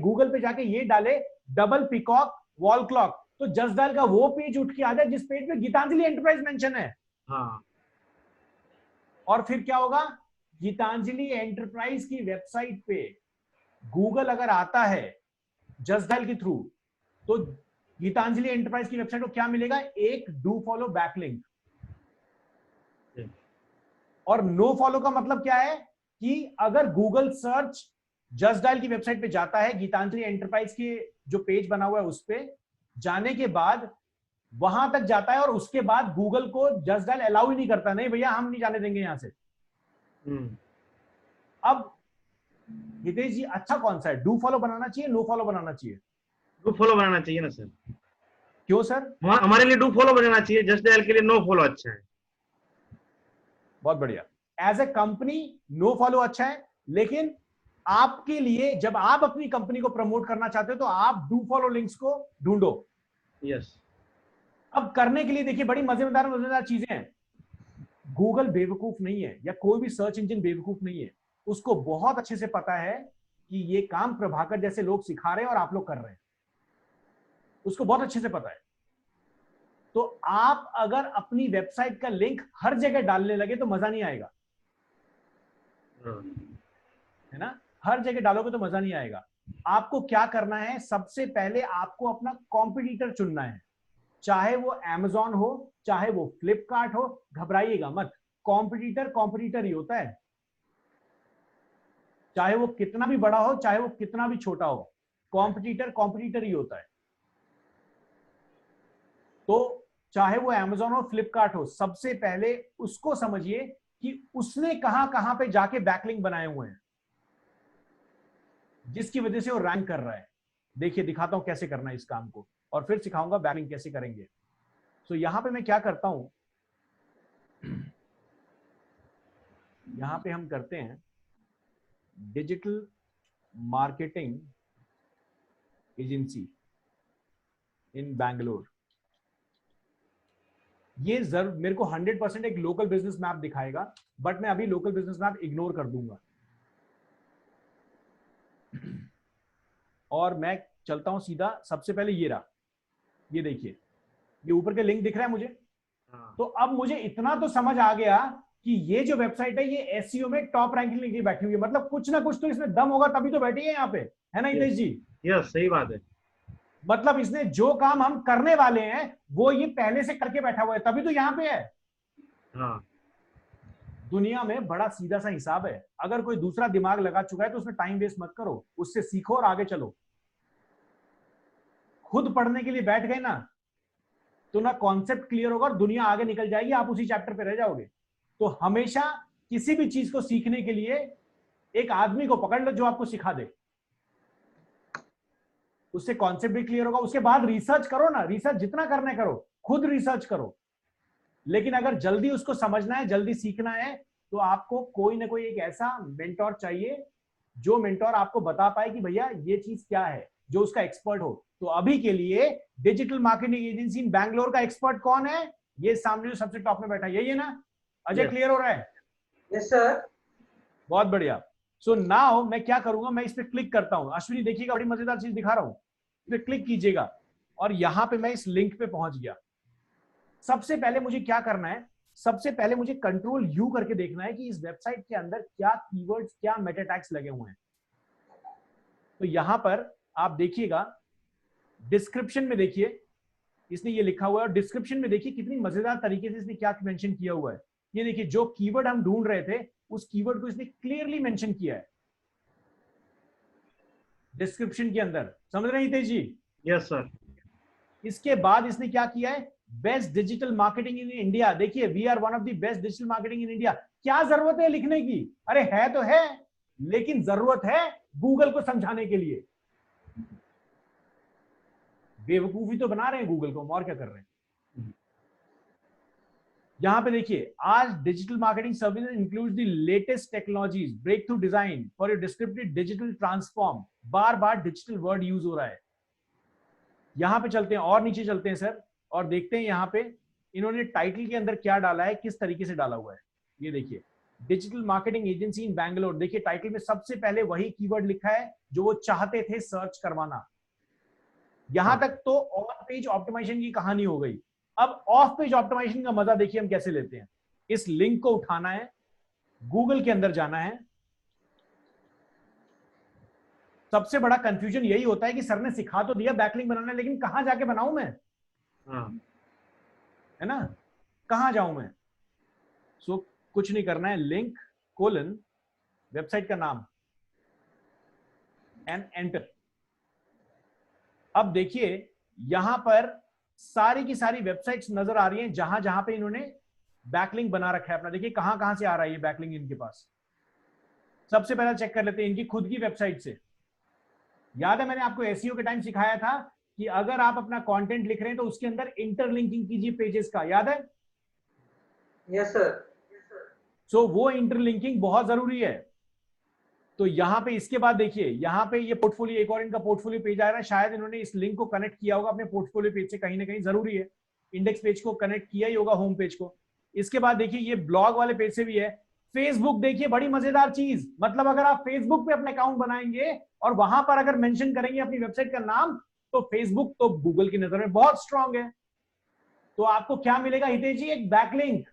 गूगल पे जाके ये डाले डबल पीकॉक वॉल क्लॉक, तो जस्ट डायल का वो पेज उठ के आ जाए जिस पेज पे गीतांजलि एंटरप्राइज मेंशन है। और फिर क्या होगा, गीतांजलि एंटरप्राइज की वेबसाइट पे गूगल अगर आता है जस्ट डायल के थ्रू, तो गीतांजलि एंटरप्राइज की वेबसाइट को क्या मिलेगा? एक डू फॉलो बैकलिंक। और नो फॉलो का मतलब क्या है कि अगर गूगल सर्च जस्ट डायल की वेबसाइट पे जाता है, गीतांजलि एंटरप्राइज के जो पेज बना हुआ है उस पे जाने के बाद वहां तक जाता है, और उसके बाद गूगल को जस्ट डायल अलाउ ही नहीं करता, नहीं भैया हम नहीं जाने देंगे यहां से। अब हितेश जी अच्छा कौन सा है, डू फॉलो बनाना चाहिए, नो फॉलो बनाना चाहिए? डू फॉलो बनाना चाहिए ना सर। क्यों सर? हमारे लिए डू फॉलो बनाना चाहिए, जस्ट डायल के लिए नो फॉलो अच्छा है। बहुत बढ़िया। As a company no follow अच्छा है, लेकिन आपके लिए जब आप अपनी कंपनी को प्रमोट करना चाहते हो तो आप डू फॉलो लिंक्स को ढूंढो। यस। अब करने के लिए देखिए बड़ी मजेदार मजेदार चीजें हैं। गूगल बेवकूफ नहीं है या कोई भी सर्च इंजन बेवकूफ नहीं है, उसको बहुत अच्छे से पता है कि ये काम प्रभाकर जैसे लोग सिखा रहे हैं और आप लोग कर रहे हैं, उसको बहुत अच्छे से पता है। तो आप अगर अपनी वेबसाइट का लिंक हर जगह डालने लगे तो मजा नहीं आएगा, है ना? हर जगह डालोगे तो मजा नहीं आएगा। आपको क्या करना है, सबसे पहले आपको अपना कॉम्पिटिटर चुनना है, चाहे वो Amazon हो चाहे वो फ्लिपकार्ट हो। घबराइएगा मत, कॉम्पिटिटर कॉम्पिटिटर ही होता है, चाहे वो कितना भी बड़ा हो चाहे वो कितना भी छोटा हो, कॉम्पिटिटर कॉम्पिटिटर ही होता है। तो चाहे वो Amazon हो फ्लिपकार्ट हो, सबसे पहले उसको समझिए कि उसने कहां कहां पे जाके बैकलिंक बनाए हुए हैं जिसकी वजह से वो रैंक कर रहा है। देखिए दिखाता हूं कैसे करना है इस काम को, और फिर सिखाऊंगा बैकलिंक कैसे करेंगे। तो यहां पे मैं क्या करता हूं, यहां पे हम करते हैं डिजिटल मार्केटिंग एजेंसी इन बैंगलोर। ये जरूर मेरे को 100% एक लोकल बिजनेस मैप दिखाएगा, बट मैं अभी लोकल बिजनेस मैप इग्नोर कर दूंगा और मैं चलता हूं सीधा। सबसे पहले ये रहा, ये देखिए, ये ऊपर के लिंक दिख रहा है मुझे। तो अब मुझे इतना तो समझ आ गया कि ये जो वेबसाइट है ये एसईओ में टॉप रैंकिंग लेके बैठी हुई है, मतलब कुछ ना कुछ तो इसमें दम होगा तभी तो बैठी है यहाँ पे, है ना हितेश जी? यस, सही बात है। मतलब इसने जो काम हम करने वाले हैं वो ये पहले से करके बैठा हुआ है, तभी तो यहाँ पे है। हाँ। दुनिया में बड़ा सीधा सा हिसाब है, अगर कोई दूसरा दिमाग लगा चुका है तो उसमें टाइम वेस्ट मत करो, उससे सीखो और आगे चलो। खुद पढ़ने के लिए बैठ गए ना तो ना कॉन्सेप्ट क्लियर होगा और दुनिया आगे निकल जाएगी, आप उसी चैप्टर पे रह जाओगे। तो हमेशा किसी भी चीज को सीखने के लिए एक आदमी को पकड़ लो जो आपको सिखा दे, उससे कॉन्सेप्ट भी क्लियर होगा। उसके बाद रिसर्च करो ना, रिसर्च जितना करना है करो, खुद रिसर्च करो। लेकिन अगर जल्दी उसको समझना है, जल्दी सीखना है, तो आपको कोई ना कोई एक ऐसा मेंटोर चाहिए जो मेंटोर आपको बता पाए कि भैया ये चीज क्या है, जो उसका एक्सपर्ट हो। तो अभी के लिए डिजिटल मार्केटिंग एजेंसी इन बैंगलोर का एक्सपर्ट कौन है? ये सामने जो सबसे टॉप में बैठा है, यही है ना अजय? क्लियर हो रहा है? Yes sir. बहुत बढ़िया। सो नाउ मैं क्या करूंगा, मैं इस पे क्लिक करता हूं। अश्विनी देखिएगा, बड़ी मजेदार चीज दिखा रहा हूं, इस पे क्लिक कीजिएगा और यहां पे मैं इस लिंक पे पहुंच गया। सबसे पहले मुझे क्या करना है, सबसे पहले मुझे कंट्रोल यू करके देखना है कि इस वेबसाइट के अंदर क्या कीवर्ड्स, क्या मेटा टैग्स लगे हुए हैं। तो यहां पर आप देखिएगा, डिस्क्रिप्शन में देखिए इसने ये लिखा हुआ है, और डिस्क्रिप्शन में देखिए कितनी मजेदार तरीके से इसने क्या मेंशन किया हुआ है। ये देखिए, जो कीवर्ड हम ढूंढ रहे थे उस कीवर्ड को इसने क्लियरली मेंशन किया है डिस्क्रिप्शन के अंदर। समझ रहे हैं हितेश जी? Yes sir. इसके बाद इसने क्या किया है, best digital marketing in India. देखिए, we are one of the best digital marketing in India. क्या जरूरत है लिखने की? अरे है तो है, लेकिन जरूरत है गूगल को समझाने के लिए। बेवकूफी तो बना रहे हैं गूगल को, और क्या कर रहे हैं। यहां पे देखिए, आज digital marketing services includes the latest technologies, breakthrough design for your descriptive digital transform. बार बार डिजिटल वर्ड यूज हो रहा है। यहां पे चलते हैं और नीचे चलते हैं सर, और देखते हैं यहां पे इन्होंने टाइटल के अंदर क्या डाला है, किस तरीके से डाला हुआ है। ये देखिए, डिजिटल मार्केटिंग एजेंसी इन बैंगलोर। देखिए टाइटल में सबसे पहले वही कीवर्ड लिखा है जो वो चाहते थे सर्च करवाना। यहां तक तो ऑन पेज ऑप्टिमाइजेशन की कहानी हो गई। अब ऑफ पेज ऑप्टिमाइजेशन का मजा देखिए हम कैसे लेते हैं। इस लिंक को उठाना है, गूगल के अंदर जाना है। सबसे बड़ा कंफ्यूजन यही होता है कि सर ने सिखा तो दिया बैकलिंक बनाना, लेकिन कहां जाके बनाऊं मैं, है ना? कहां जाऊं मैं? सो कुछ नहीं करना है, लिंक कोलन वेबसाइट का नाम एंड एंटर। अब देखिए यहां पर सारी की सारी वेबसाइट्स नजर आ रही हैं जहां जहां पे इन्होंने बैकलिंक बना रखा है अपना। देखिए कहां कहां से आ रहा है ये बैकलिंक इनके पास। सबसे पहले चेक कर लेते हैं इनकी खुद की वेबसाइट से। याद है मैंने आपको एसईओ के टाइम सिखाया था कि अगर आप अपना कंटेंट लिख रहे हैं तो उसके अंदर इंटरलिंकिंग कीजिए पेजेस का, याद है? Yes sir. सो वो इंटरलिंकिंग बहुत जरूरी है। तो यहां पे इसके बाद देखिए, यहां पे ये पोर्टफोलियो, एक और इनका पोर्टफोलियो पेज आ रहा है, शायद इन्होंने इस लिंक को कनेक्ट किया होगा अपने पोर्टफोलियो पेज से, कहीं ना कहीं जरूरी है, इंडेक्स पेज को कनेक्ट किया ही होगा होम पेज को। इसके बाद देखिए ये ब्लॉग वाले पेज से भी है। फेसबुक देखिए, बड़ी मजेदार चीज, मतलब अगर आप फेसबुक पे अपने अकाउंट बनाएंगे और वहां पर अगर मेंशन करेंगे अपनी वेबसाइट का नाम, तो फेसबुक तो गूगल की नजर में बहुत स्ट्रांग है। तो आपको क्या मिलेगा हितेश जी? एक बैकलिंक।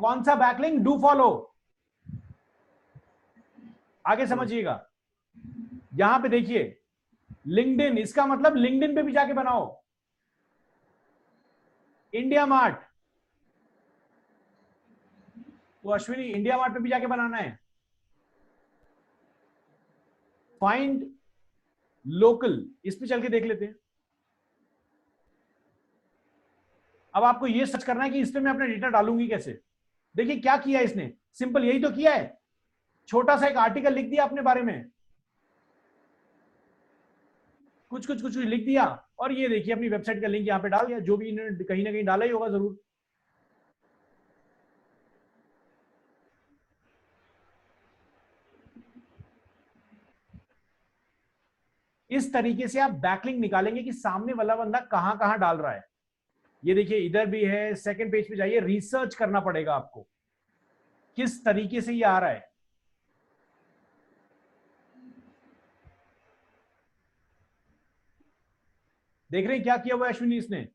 कौन सा बैकलिंक? Do follow. आगे समझिएगा, यहां पे देखिए लिंक्डइन, इसका मतलब लिंक्डइन पे भी जाके बनाओ। इंडिया मार्ट, तो अश्विनी इंडिया मार्ट पे भी जाके बनाना है। फाइंड लोकल, इस पे चल के देख लेते हैं। अब आपको ये सर्च करना है कि इस पे मैं अपना डेटा डालूंगी कैसे। देखिए क्या किया इसने, सिंपल यही तो किया है, छोटा सा एक आर्टिकल लिख दिया अपने बारे में, कुछ कुछ कुछ लिख दिया, और ये देखिए अपनी वेबसाइट का लिंक यहां पे डाल दिया, जो भी इन्होंने कहीं ना कहीं डाला ही होगा जरूर। इस तरीके से आप बैकलिंक निकालेंगे कि सामने वाला बंदा कहां कहां डाल रहा है। ये देखिए इधर भी है, सेकंड पेज पे जाइए, रिसर्च करना पड़ेगा आपको किस तरीके से ये आ रहा है। देख रहे हैं क्या किया हुआ अश्विनी इसने।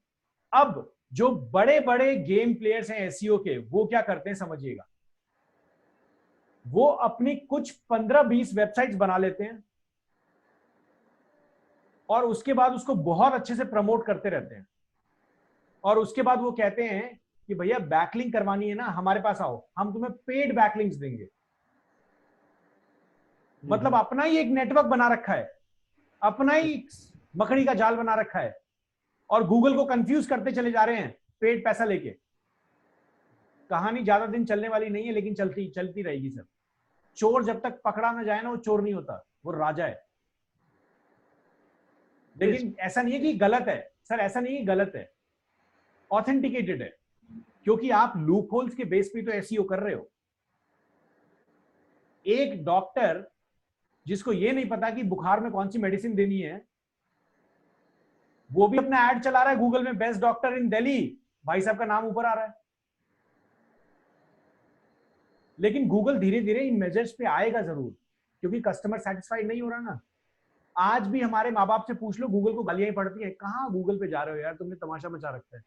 अब जो बड़े बड़े गेम प्लेयर्स हैं एसईओ के, वो क्या करते हैं समझिएगा, वो अपनी कुछ 15-20 वेबसाइट्स बना लेते हैं और उसके बाद उसको बहुत अच्छे से प्रमोट करते रहते हैं, और उसके बाद वो कहते हैं कि भैया बैकलिंक करवानी है ना, हमारे पास आओ, हम तुम्हें पेड बैकलिंक्स देंगे। मतलब अपना ही एक नेटवर्क बना रखा है, अपना ही मकड़ी का जाल बना रखा है, और गूगल को कंफ्यूज करते चले जा रहे हैं पेड पैसा लेके। कहानी ज्यादा दिन चलने वाली नहीं है, लेकिन चलती चलती रहेगी सर। चोर जब तक पकड़ा ना जाए ना, वो चोर नहीं होता, वो राजा है। लेकिन ऐसा नहीं है कि गलत है सर, ऐसा नहीं है गलत है, ऑथेंटिकेटेड है, क्योंकि आप लूप होल्स के बेस पे तो एसईओ कर रहे हो। एक डॉक्टर जिसको ये नहीं पता कि बुखार में कौन सी मेडिसिन देनी है, वो भी अपना ऐड चला रहा है गूगल में, बेस्ट डॉक्टर इन दिल्ली, भाई साहब का नाम ऊपर आ रहा है। लेकिन गूगल धीरे धीरे इन मेजर्स पे आएगा जरूर, क्योंकि कस्टमर सेटिस्फाइड नहीं हो रहा ना। आज भी हमारे माँ बाप से पूछ लो, गूगल को गालियां ही पड़ती है, कहां गूगल पे जा रहे हो यार, तुमने तमाशा मचा रखा है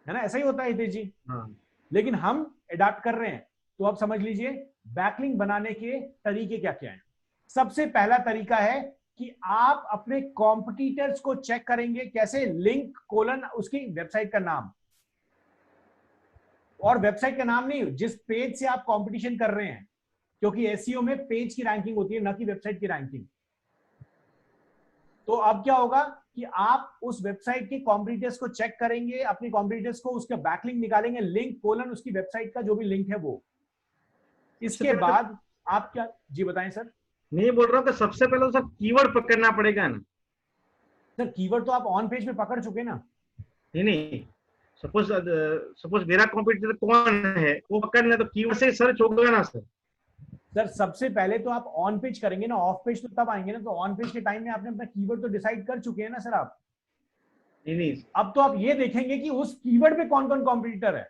ना, ऐसा ही होता है हितेश जी। हाँ। लेकिन हम अडॉप्ट कर रहे हैं। तो अब समझ लीजिए बैकलिंक बनाने के तरीके क्या क्या हैं। सबसे पहला तरीका है कि आप अपने कॉम्पिटिटर्स को चेक करेंगे, कैसे? लिंक कोलन उसकी वेबसाइट का नाम, और वेबसाइट का नाम नहीं, जिस पेज से आप कंपटीशन कर रहे हैं, क्योंकि एसईओ में पेज की रैंकिंग होती है, न कि वेबसाइट की रैंकिंग। तो अब क्या होगा कि आप उस वेबसाइट के कॉम्पिटिटर्स को चेक करेंगे, अपनी कॉम्पिटिटर्स को, उसका बैकलिंक निकालेंगे, लिंक कोलन उसकी वेबसाइट का जो भी लिंक है वो। इसके बाद आप क्या, जी बताएं सर। नहीं, बोल रहा हूँ कि सबसे पहले तो सब कीवर्ड पकड़ना पड़ेगा ना सर। कीवर्ड तो आप ऑन पेज में पकड़ चुके ना। नहीं, सपोज मेरा कॉम्पिटिटर कौन है वो पकड़ना, तो कीवर्ड से सर्च होगा ना सर। सर सबसे पहले तो आप ऑन पेज करेंगे ना, ऑफ पेज तो तब आएंगे ना। तो ऑन पेज के टाइम में आपने अपना कीवर्ड तो डिसाइड कर चुके हैं ना सर आप। नहीं, अब तो आप ये देखेंगे कि उस कीवर्ड पे कौन कौन कॉम्पिटिटर है।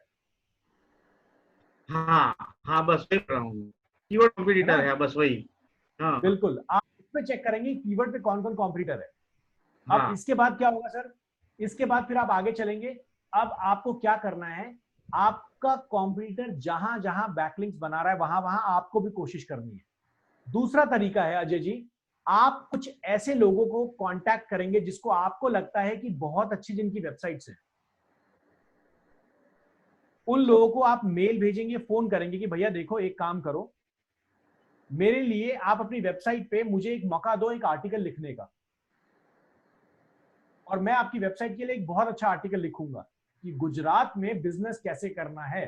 हाँ हाँ, बस वही कर रहा हूँ, कीवर्ड कॉम्पिटिटर है, बस वही। हाँ बिल्कुल, आप इस पे चेक करेंगे कीवर्ड पे कौन कौन कॉम्पिटिटर है। हाँ। अब इसके बाद क्या होगा सर, इसके बाद फिर आप आगे चलेंगे। अब आपको क्या करना है, आपका कॉम्पिटिटर जहां जहां बैकलिंक्स बना रहा है, वहां वहां आपको भी कोशिश करनी है। दूसरा तरीका है अजय जी, आप कुछ ऐसे लोगों को कांटेक्ट करेंगे जिसको आपको लगता है कि बहुत अच्छी जिनकी वेबसाइट्स हैं, उन लोगों को आप मेल भेजेंगे, फोन करेंगे कि भैया देखो एक काम करो, मेरे लिए आप अपनी वेबसाइट पे मुझे एक मौका दो एक आर्टिकल लिखने का, और मैं आपकी वेबसाइट के लिए एक बहुत अच्छा आर्टिकल लिखूंगा कि गुजरात में बिजनेस कैसे करना है।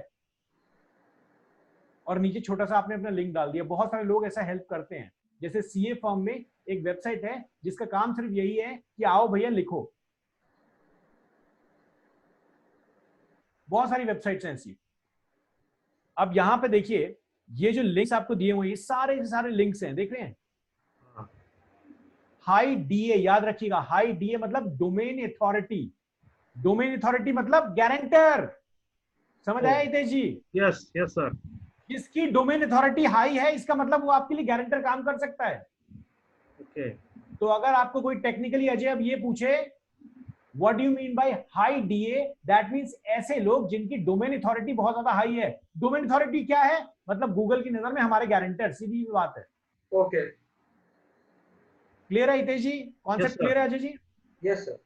और नीचे छोटा सा आपने अपना लिंक डाल दिया। बहुत सारे लोग ऐसा हेल्प करते हैं। जैसे सीए फॉर्म में एक वेबसाइट है जिसका काम सिर्फ यही है कि आओ भैया लिखो। बहुत सारी वेबसाइट्स हैं ऐसी। अब यहां पे देखिए, ये जो लिंक्स आपको दिए हुए, ये सारे के सारे लिंक्स हैं, देख रहे हैं। हाई डीए, याद रखिएगा, हाई डीए मतलब डोमेन अथॉरिटी। डोमेन अथॉरिटी मतलब गारंटर। समझ आया Hitesh ji? Yes yes sir. जिसकी डोमेन अथॉरिटी हाई है, इसका मतलब वो आपके लिए गारंटर काम कर सकता है। ओके। तो अगर आपको कोई टेक्निकली अजय अब ये पूछे what do you mean by high DA, that means ऐसे लोग जिनकी डोमेन अथॉरिटी बहुत ज्यादा हाई है। डोमेन अथॉरिटी क्या है? मतलब गूगल की नजर में हमारे गारंटर, सीधी बात है। ओके। क्लियर है Hitesh ji? Concept sir. Clear है अजय जी? Yes sir.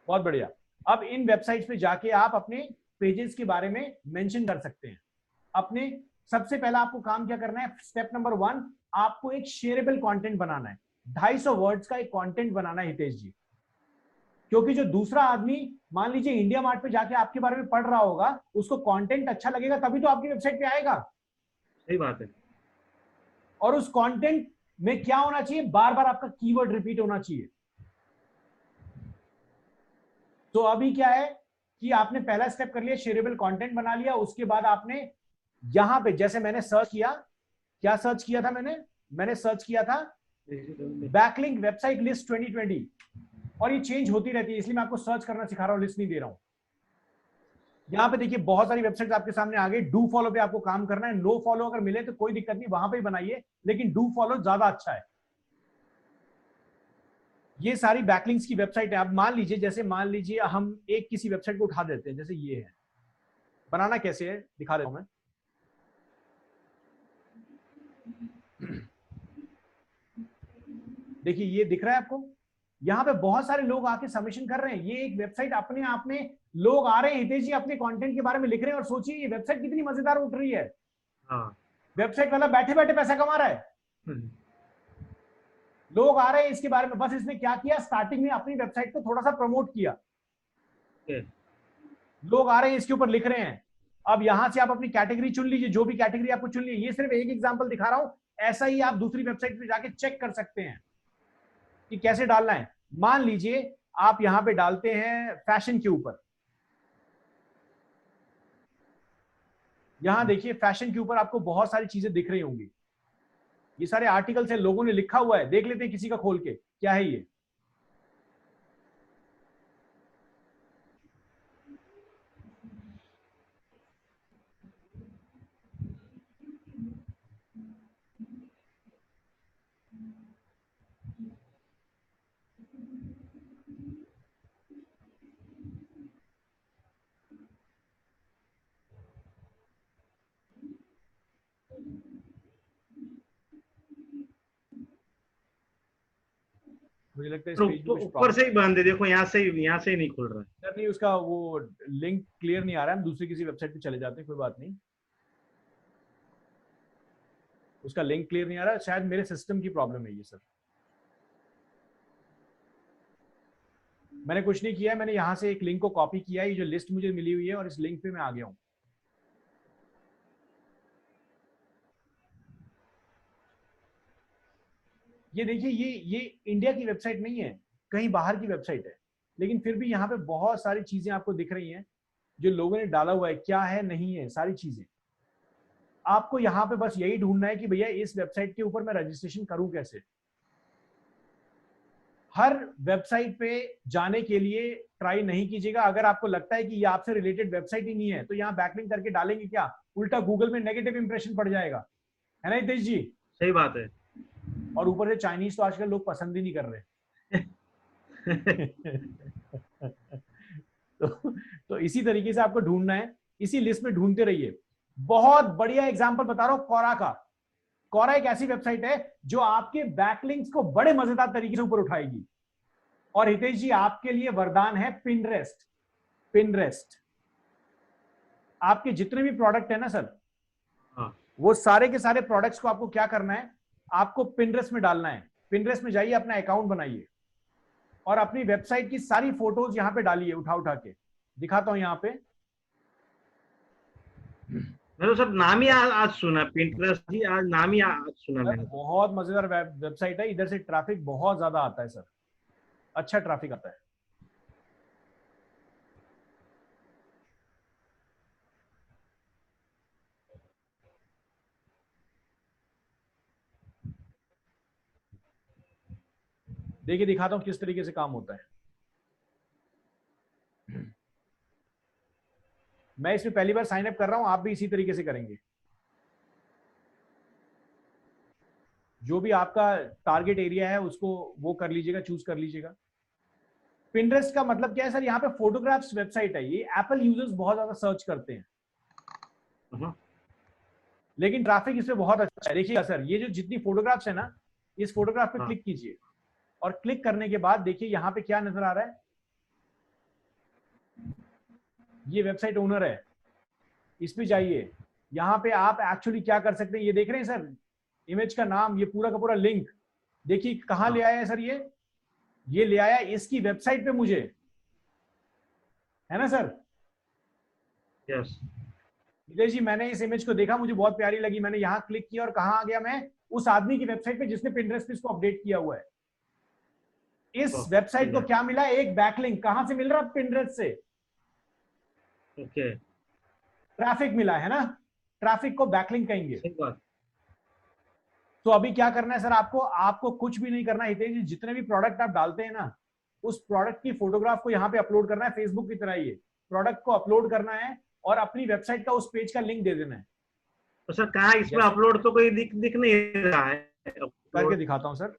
बहुत बढ़िया। अब इन वेबसाइट्स पे जाके आप अपने पेजेस के बारे में मेंशन कर सकते हैं। अपने सबसे पहला आपको काम क्या करना है? स्टेप नंबर 1, आपको एक शेयरेबल कंटेंट बनाना है। 250 वर्ड्स का एक कंटेंट बनाना है हितेश जी। क्योंकि जो दूसरा आदमी मान लीजिए इंडिया मार्ट पे जाके आपके बारे में पढ़ रहा होगा, उसको कंटेंट अच्छा लगेगा तभी तो आपकी वेबसाइट पे आएगा। सही बात है। और उस कंटेंट में क्या होना चाहिए? बार बार आपका कीवर्ड रिपीट होना चाहिए। तो अभी क्या है कि आपने पहला स्टेप कर लिया, शेयरेबल कंटेंट बना लिया। उसके बाद आपने यहां पे, जैसे मैंने सर्च किया, क्या सर्च किया था मैंने सर्च किया था बैकलिंक वेबसाइट लिस्ट 2020। और ये चेंज होती रहती है, इसलिए मैं आपको सर्च करना सिखा रहा हूं, लिस्ट नहीं दे रहा हूं। यहां पे देखिए बहुत सारी वेबसाइट्स आपके सामने आ गई। डू फॉलो पे आपको काम करना है। नो फॉलो अगर मिले तो कोई दिक्कत नहीं, वहां पे ही बनाइए, लेकिन डू फॉलो ज्यादा अच्छा है। ये सारी बैकलिंक्स की वेबसाइट है। अब मान लीजिए, जैसे मान लीजिए हम एक किसी वेबसाइट को उठा देते हैं, जैसे ये है। बनाना कैसे है दिखा देता हूं मैं। देखिए ये दिख रहा है आपको, यहां पे बहुत सारे लोग आके सबमिशन कर रहे हैं। ये एक वेबसाइट अपने आप में, लोग आ रहे हैं हितेश जी, अपने कंटेंट के बारे में लिख रहे हैं। और सोचिए ये वेबसाइट कितनी मजेदार उठ रही है। हाँ। वेबसाइट वाला बैठे बैठे पैसा कमा रहा है। लोग आ रहे हैं इसके बारे में। बस इसने क्या किया, स्टार्टिंग में अपनी वेबसाइट को थोड़ा सा प्रमोट किया। लोग आ रहे हैं इसके ऊपर लिख रहे हैं। अब यहां से आप अपनी कैटेगरी चुन लीजिए, जो भी कैटेगरी आपको चुन लीजिए। ये सिर्फ एक एग्जांपल दिखा रहा हूं, ऐसा ही आप दूसरी वेबसाइट पे जाके चेक कर सकते हैं कि कैसे डालना है। मान लीजिए आप यहां पे डालते हैं फैशन के ऊपर। यहां देखिए फैशन के ऊपर आपको बहुत सारी चीजें दिख रही होंगी। ये सारे आर्टिकल्स हैं, लोगों ने लिखा हुआ है। देख लेते हैं किसी का खोल के, क्या है ये। मुझे लगता है इस पेज में कुछ ऊपर से ही प्रॉब्लम है। बंद है, देखो यहाँ से ही नहीं खुल रहा है। सर नहीं, उसका वो लिंक क्लियर नहीं आ रहा है। हम दूसरी किसी वेबसाइट पे चले जाते हैं, कोई बात नहीं। उसका लिंक क्लियर नहीं आ रहा है, शायद मेरे सिस्टम की प्रॉब्लम है ये सर। मैंने कुछ नहीं किया है, मैंने यहां से एक लिंक को कॉपी किया है। ये जो लिस्ट मुझे मिली हुई है और इस लिंक पे मैं आ गया हूं। ये देखिए, ये इंडिया की वेबसाइट नहीं है, कहीं बाहर की वेबसाइट है। लेकिन फिर भी यहाँ पे बहुत सारी चीजें आपको दिख रही हैं जो लोगों ने डाला हुआ है। क्या है, नहीं है, सारी चीजें। आपको यहाँ पे बस यही ढूंढना है कि भैया इस वेबसाइट के ऊपर मैं रजिस्ट्रेशन करूं कैसे। हर वेबसाइट पे जाने के लिए ट्राई नहीं कीजिएगा। अगर आपको लगता है कि ये आपसे रिलेटेड वेबसाइट ही नहीं है, तो यहाँ बैकलिंक करके डालेंगे क्या, उल्टा गूगल में नेगेटिव इंप्रेशन पड़ जाएगा, है ना हितेश जी? सही बात है। और ऊपर से चाइनीज तो आजकल लोग पसंद ही नहीं कर रहे। तो इसी तरीके से आपको ढूंढना है, इसी लिस्ट में ढूंढते रहिए। बहुत बढ़िया एग्जांपल बता रहा हूं कोरा का। कोरा एक ऐसी वेबसाइट है जो आपके बैकलिंक्स को बड़े मजेदार तरीके से ऊपर उठाएगी। और हितेश जी आपके लिए वरदान है पिनरेस्ट। पिनरेस्ट आपके जितने भी प्रोडक्ट है ना सर, हाँ। वो सारे के सारे प्रोडक्ट्स को आपको क्या करना है, आपको पिनरेस्ट में डालना है। पिनरेस्ट में जाइए, अपना अकाउंट बनाइए और अपनी वेबसाइट की सारी फोटोज यहां पे डालिए, उठा उठा के दिखाता हूं यहां पे। मैं तो सर नाम ही आज सुना, पिंटरेस्ट ही आज नाम ही आज सुना सर मैंने। बहुत मजेदार वेबसाइट है, इधर से ट्रैफिक बहुत ज्यादा आता है सर, अच्छा ट्रैफिक आता है। देखिए दिखाता हूं किस तरीके से काम होता है। मैं इसमें पहली बार साइन अप कर रहा हूं, आप भी इसी तरीके से करेंगे। जो भी आपका टारगेट एरिया है उसको वो कर लीजिएगा, चूज कर लीजिएगा। पिंटरेस्ट का मतलब क्या है सर, यहाँ पे फोटोग्राफ्स वेबसाइट है, ये एप्पल यूजर्स बहुत ज्यादा सर्च करते हैं, लेकिन ट्रैफिक इसमें बहुत अच्छा है। देखिएगा सर, ये जो जितनी फोटोग्राफ्स है ना, इस फोटोग्राफ पे हाँ। क्लिक कीजिए और क्लिक करने के बाद देखिए यहाँ पे क्या नजर आ रहा है। ये वेबसाइट ओनर है, इस पे जाइए। यहाँ पे आप एक्चुअली क्या कर सकते हैं, ये देख रहे हैं सर, इमेज का नाम, ये पूरा का पूरा लिंक देखिए कहाँ ले आया है सर, ये ले आया इसकी वेबसाइट पे मुझे, है ना सर। यस विजय जी, मैंने इस इमेज को देखा, मुझे बहुत प्यारी लगी, मैंने यहाँ क्लिक किया और कहाँ आ गया मैं, उस आदमी की वेबसाइट पे जिसने पिंटरेस्ट पे इसको अपडेट किया हुआ है। इस वेबसाइट को क्या मिला, एक बैकलिंक, कहां से मिल रहा है, पिंटरेस्ट से। ओके, ट्रैफिक मिला है ना, ट्रैफिक को बैकलिंक कहेंगे। सही बात। तो अभी क्या करना है सर, आपको कुछ भी नहीं करना है हितेश जी, जितने भी प्रोडक्ट आप डालते हैं ना, उस प्रोडक्ट की फोटोग्राफ को यहाँ पे अपलोड करना है, फेसबुक की तरह ही प्रोडक्ट को अपलोड करना है और अपनी वेबसाइट का उस पेज का लिंक दे देना है। तो सर कहाँ इसमें अपलोड तो कोई दिख नहीं रहा है, करके दिखाता हूं सर।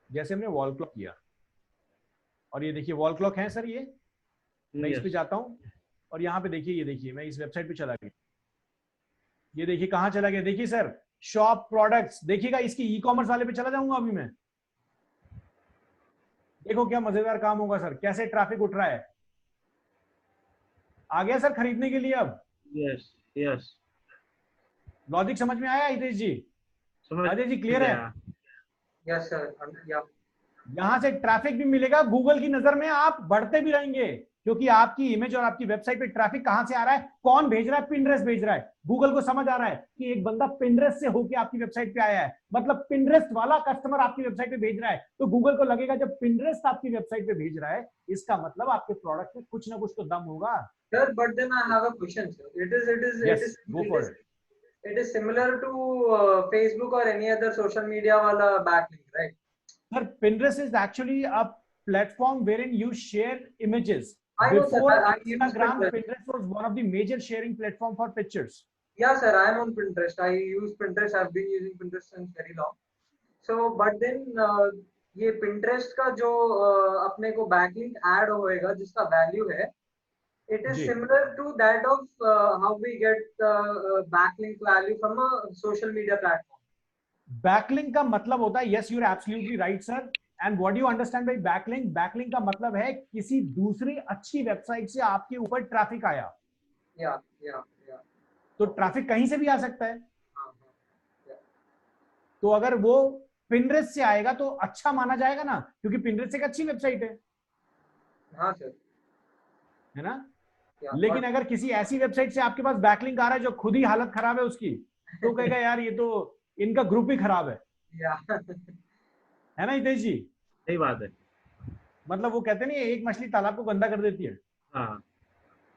जैसे हमने वॉल क्लॉक किया और ये देखिए वॉल क्लॉक है सर, ये मैं इस पे जाता हूं और यहाँ पे देखिए, ये देखिए मैं इस वेबसाइट पे चला गया, ये देखिए कहां चला गया, देखिए सर शॉप प्रोडक्ट्स, देखिएगा इसकी ई कॉमर्स वाले पे चला जाऊंगा अभी मैं। देखो क्या मजेदार काम होगा सर, कैसे ट्रैफिक उठ रहा है, आ गया सर खरीदने के लिए अब। यस यस, लॉजिक समझ में आया हितेश जी, अजय जी क्लियर है। यस सर, या यहां से ट्रैफिक भी मिलेगा, गूगल की नजर में आप बढ़ते भी रहेंगे, क्योंकि आपकी इमेज और आपकी वेबसाइट पे ट्रैफिक कहां से आ रहा है, कौन भेज रहा है, पिंटरेस्ट भेज रहा है। गूगल को समझ आ रहा है कि एक बंदा पिंटरेस्ट से होके आपकी वेबसाइट पे आया है, मतलब पिंटरेस्ट वाला कस्टमर आपकी वेबसाइट पे भेज रहा है, तो गूगल को लगेगा जब पिंटरेस्ट आपकी वेबसाइट पे भेज रहा है, इसका मतलब आपके प्रोडक्ट में कुछ ना कुछ तो दम होगा। Sir, but then I have a question sir, Yes, go for it. it is similar to Facebook or any other social media wala backlink, right? Sir, Pinterest is actually a platform wherein you share images. I know, sir. Before I use Instagram, Pinterest. Pinterest was one of the major sharing platform for pictures. Yeah, sir, I am on Pinterest. I use Pinterest. I've been using Pinterest since very long. So, but then ये Pinterest का जो अपने को backlink add होएगा, जिसका value है, it is ji. similar to that of how we get backlink value from a social media platform. Backlink का मतलब होता है, yes, you're absolutely right, sir. And what do you understand by backlink? Backlink का मतलब है किसी दूसरी अच्छी वेबसाइट से आपके ऊपर ट्रैफिक आया। Yeah. तो ट्रैफिक कहीं से भी आ सकता है। Yeah. तो अगर वो Pinterest से आएगा तो अच्छा माना जाएगा ना, क्योंकि Pinterest एक अच्छी वेबसाइट है। हाँ सर, है ना। Yeah, लेकिन अगर किसी ऐसी वेबसाइट से आपके पास बैकलिंक आ रहा है जो खुद ही हालत खराब है उसकी, तो कहेगा यार ये तो इनका ग्रुप ही खराब है। Yeah. है ना हितेश जी, सही बात है। मतलब वो कहते नहीं एक मछली तालाब को गंदा कर देती है, हाँ,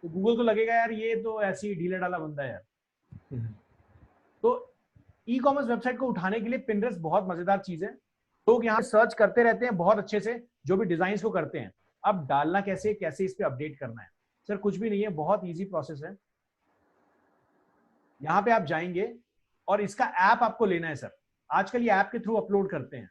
तो गूगल को लगेगा यार ये तो ऐसी ढीले डाला बंदा है यार। तो ई कॉमर्स वेबसाइट को उठाने के लिए Pinterest बहुत मजेदार चीज है। लोग यहाँ सर्च करते रहते हैं बहुत अच्छे से, जो भी डिजाइन को करते हैं। अब डालना कैसे इस पे अपडेट करना है सर, कुछ भी नहीं है, बहुत इजी प्रोसेस है। यहाँ पे आप जाएंगे और इसका ऐप आपको लेना है सर, आजकल ये ऐप के थ्रू अपलोड करते हैं।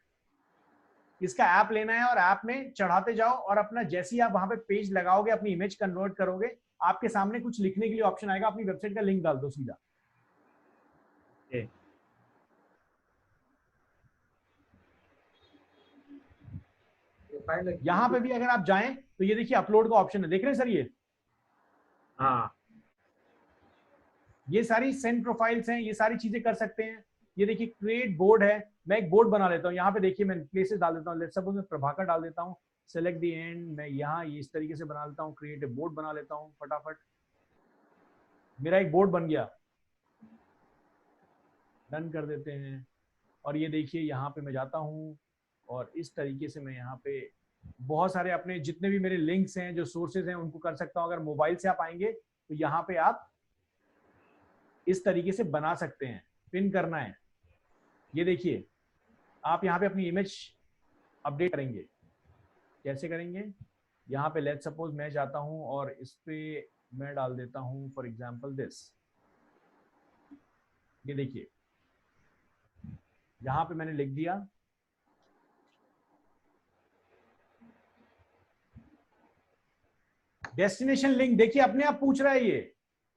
इसका ऐप लेना है और ऐप में चढ़ाते जाओ और अपना जैसे ही आप वहां पे पेज लगाओगे, अपनी इमेज कन्वर्ट करोगे, आपके सामने कुछ लिखने के लिए ऑप्शन आएगा, अपनी वेबसाइट का लिंक डाल दो सीधा। यहाँ पे भी अगर आप जाएं तो ये देखिए अपलोड का ऑप्शन है, देख रहे हैं सर ये। हाँ, ये सारी सेंड प्रोफाइल्स हैं, ये सारी चीजें कर सकते हैं। ये देखिए क्रिएट बोर्ड है, मैं एक बोर्ड बना लेता हूँ। यहाँ पे देखिए मैं प्लेसेस डाल देता हूँ, लेट्स सपोज मैं प्रभाकर डाल देता हूँ, सेलेक्ट द एंड, मैं यहाँ इस तरीके से बना लेता हूँ, क्रिएट ए बोर्ड बना लेता हूँ फटाफट, मेरा एक बोर्ड बन गया, डन कर देते हैं। और ये देखिए यहाँ पे मैं जाता हूँ और इस तरीके से मैं यहाँ पे बहुत सारे अपने जितने भी मेरे लिंक्स हैं, जो सोर्सेज हैं, उनको कर सकता हूँ। अगर मोबाइल से आप आएंगे तो यहाँ पे आप इस तरीके से बना सकते हैं, पिन करना है। ये देखिए आप यहाँ पे अपनी इमेज अपडेट करेंगे, कैसे करेंगे, यहाँ पे लेट्स सपोज मैं जाता हूँ और इस पे मैं डाल देता हूँ फॉर एग्जांपल दिस। ये देखिए यहाँ पे मैंने लिख दिया, डेस्टिनेशन लिंक। देखिए अपने आप पूछ रहा है ये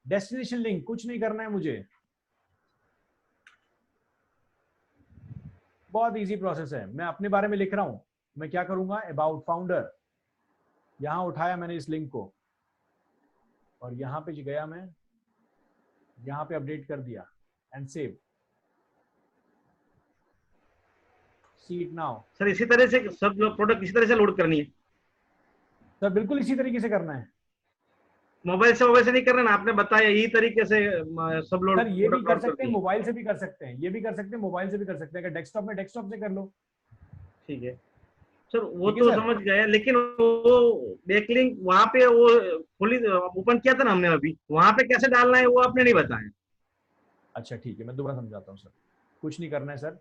डेस्टिनेशन लिंक, कुछ नहीं करना है मुझे, बहुत इजी प्रोसेस है। मैं अपने बारे में लिख रहा हूं, मैं क्या करूंगा, अबाउट फाउंडर, यहां उठाया मैंने इस लिंक को और यहां पे गया, मैं यहां पे अपडेट कर दिया and save, see it now. Sir इसी तरह से सब प्रोडक्ट इसी तरह से लोड करनी है सर बिल्कुल इसी तरीके से करना है। मोबाइल से नहीं करना ना, आपने बताया यही तरीके से सब लोड सर ये भी प्रोडक्ट कर लोड सकते करती हैं, है। मोबाइल से भी कर सकते हैं, ये भी कर सकते हैं, मोबाइल से भी कर सकते हैं। अगर डेस्कटॉप में डेस्कटॉप से कर लो। ठीक है सर, वो ठीक है तो सर। समझ गया, लेकिन वो बैकलिंक वहां पे वो खुली ओपन किया था ना हमने अभी, वहां पे कैसे डालना है वो आपने नहीं बताया। अच्छा ठीक है, मैं दोबारा समझाता हूँ सर। कुछ नहीं करना है सर,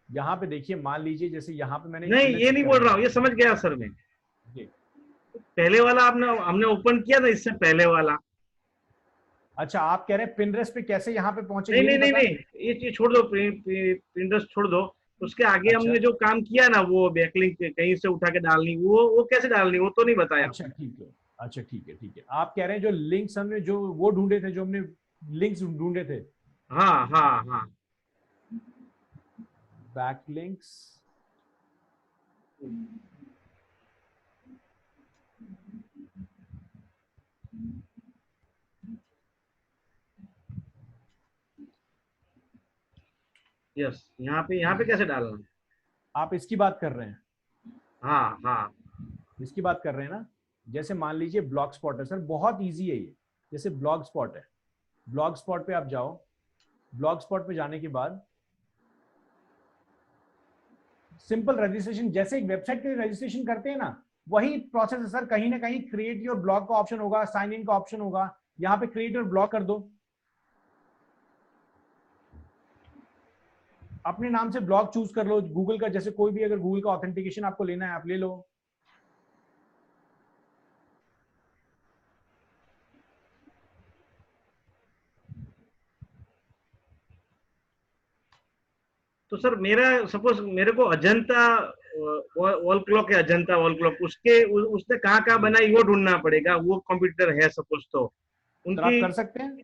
यहाँ पे देखिए, मान लीजिए जैसे यहाँ पे मैंने नहीं image ये set नहीं कर बोल दी। रहा हूँ, ये समझ गया सर मैं। जी। पहले वाला आपने हमने ओपन किया था, इससे पहले वाला। अच्छा आप कह रहे हैं पिनरेस्ट पे कैसे यहाँ पे पहुंचे, नहीं ये नहीं नहीं नहीं पता? नहीं, ये चीज छोड़ दो, प्रिंटर्स छोड़ दो। उसके आगे अच्छा हमने जो काम किया ना, वो बैकलिंक कहीं से उठा के डालनी, वो कैसे डालनी, वो तो नहीं बताया। अच्छा ठीक है, अच्छा ठीक है ठीक है। आप कह रहे हैं जो लिंक्स हमने जो वो ढूंढे थे, जो हमने लिंक्स ढूंढे थे, हाँ हाँ हाँ। बैकलिंक्स, यस, यहाँ पे कैसे डालना है। आप इसकी बात कर रहे हैं, हाँ हाँ। इसकी बात कर रहे हैं ना। जैसे मान लीजिए ब्लॉग स्पॉट है सर, बहुत इजी है ये। जैसे ब्लॉग स्पॉट है, ब्लॉग स्पॉट पे आप जाओ, ब्लॉग स्पॉट पे जाने के बाद सिंपल रजिस्ट्रेशन, जैसे एक वेबसाइट के लिए रजिस्ट्रेशन करते हैं ना, वही प्रोसेस है सर। कहीं ना कहीं क्रिएट योर ब्लॉग का ऑप्शन होगा, साइन इन का ऑप्शन होगा, यहाँ पे क्रिएट योर ब्लॉग कर दो, अपने नाम से ब्लॉग चूज कर लो, गूगल का, जैसे कोई भी अगर गूगल का ऑथेंटिकेशन आपको लेना है आप ले लो। तो सर मेरा सपोज मेरे को अजंता वॉल क्लॉक है, अजंता वॉल क्लॉक, उसने कहाँ कहाँ बनाई वो ढूंढना पड़ेगा। वो कंप्यूटर है सपोज, तो सर आप उनकी। कर सकते हैं,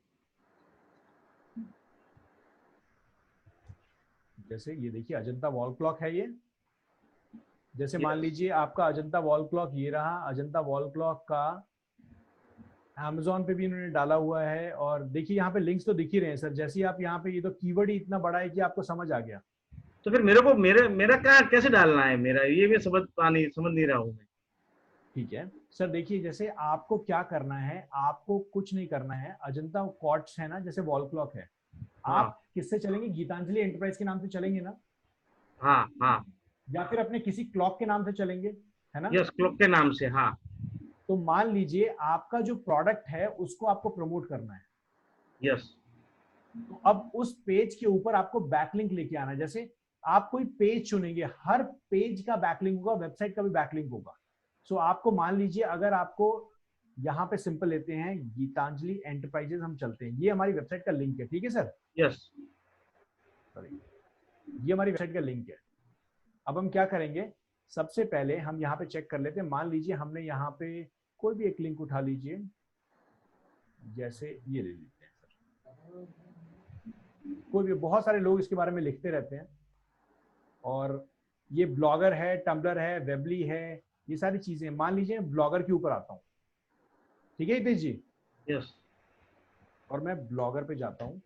जैसे ये देखिए अजंता वॉल क्लॉक है ये। जैसे मान लीजिए आपका अजंता वॉल क्लॉक ये रहा, अजंता वॉल क्लॉक का Amazon पे भी इन्होंने डाला हुआ है। और देखिए यहाँ पे लिंक्स तो दिख ही रहे हैं सर। जैसे आप यहाँ पे, ये तो कीवर्ड ही इतना बड़ा है कि आपको समझ आ गया। तो फिर मेरे को मेरा क्या कैसे डालना है, मेरा ये भी समझ नहीं रहा हूँ मैं। ठीक है सर, देखिए जैसे आपको क्या करना है, आपको कुछ नहीं करना है। अजंता कॉर्ड्स है ना, जैसे वॉल क्लॉक है, हाँ आप किससे चलेंगे, गीतांजलि एंटरप्राइज के नाम से चलेंगे ना, हाँ हाँ। या फिर अपने किसी क्लॉक के नाम से चलेंगे, है ना। यस, क्लॉक के नाम से, हाँ। तो मान लीजिए आपका जो प्रोडक्ट है उसको आपको प्रमोट करना है, यस। तो अब उस पेज के ऊपर आपको बैकलिंक लेके आना है। जैसे आप कोई पेज चुनेंगे, हर पेज का बैकलिंक होगा, वेबसाइट का भी बैकलिंक होगा। सो आपको मान लीजिए, अगर आपको यहाँ पे सिंपल लेते हैं, गीतांजलि एंटरप्राइजेस हम चलते हैं, ये हमारी वेबसाइट का लिंक है, ठीक है सर। यस। सॉरी, ये हमारी वेबसाइट का लिंक है। अब हम क्या करेंगे, सबसे पहले हम यहाँ पे चेक कर लेते हैं। मान लीजिए हमने यहाँ पे कोई भी एक लिंक उठा लीजिए, जैसे ये ले लेते हैं सर। कोई भी, बहुत सारे लोग इसके बारे में लिखते रहते हैं, और ये ब्लॉगर है, टम्बलर है, वेबली है, ये सारी चीजें। मान लीजिए ब्लॉगर के ऊपर आता हूँ, ठीक है हितेश जी, यस। और मैं ब्लॉगर पे जाता हूँ।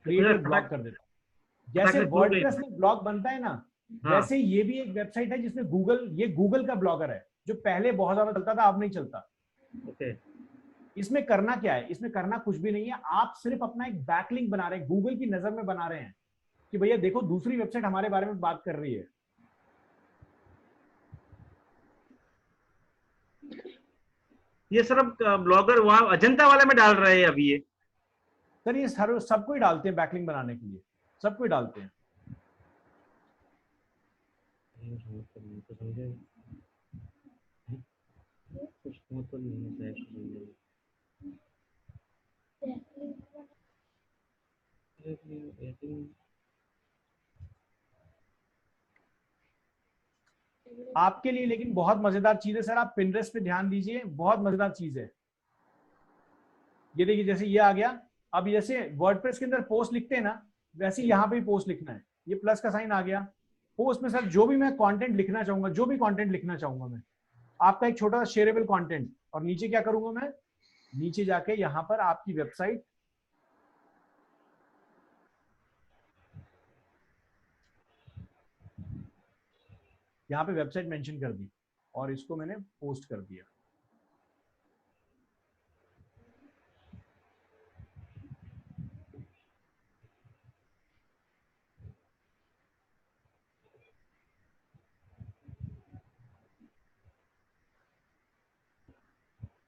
क्रिएटर ब्लॉक कर देता हूँ। जैसे वर्डप्रेस में ब्लॉग बनता है ना, वैसे ये भी एक वेबसाइट है जिसमें ये गूगल का ब्लॉगर है जो पहले बहुत ज्यादा चलता था, अब नहीं चलता। ओके। इसमें करना क्या है? इसमें करना कुछ भी नहीं है, आप सिर्फ अपना एक बैकलिंक बना रहे हैं, गूगल की नजर में बना रहे हैं कि भैया देखो दूसरी वेबसाइट हमारे बारे में बात कर रही है। ये सब ब्लॉगर वहां अजंता वाले में डाल रहे हैं अभी ये? सर ये सबको ही डालते हैं बैकलिंक बनाने के लिए, सबको ही डालते हैं। तो समझे कुछ तो नहीं है समझे। आपके लिए लेकिन बहुत मजेदार चीज है सर, आप पिंटरेस्ट पे ध्यान दीजिए, बहुत मजेदार चीज है। ये देखिए जैसे ये आ गया, अब जैसे वर्डप्रेस के अंदर पोस्ट लिखते हैं ना, वैसे यहाँ पे पोस्ट लिखना है। ये प्लस का साइन आ गया, पोस्ट में सर जो भी मैं कंटेंट लिखना चाहूंगा, जो भी कंटेंट लिखना चाहूंगा मैं, आपका एक छोटा सा शेयरेबल कंटेंट, और नीचे क्या करूंगा मैं, नीचे जाके यहाँ पर आपकी वेबसाइट, यहाँ पे वेबसाइट मेंशन कर दी और इसको मैंने पोस्ट कर दिया।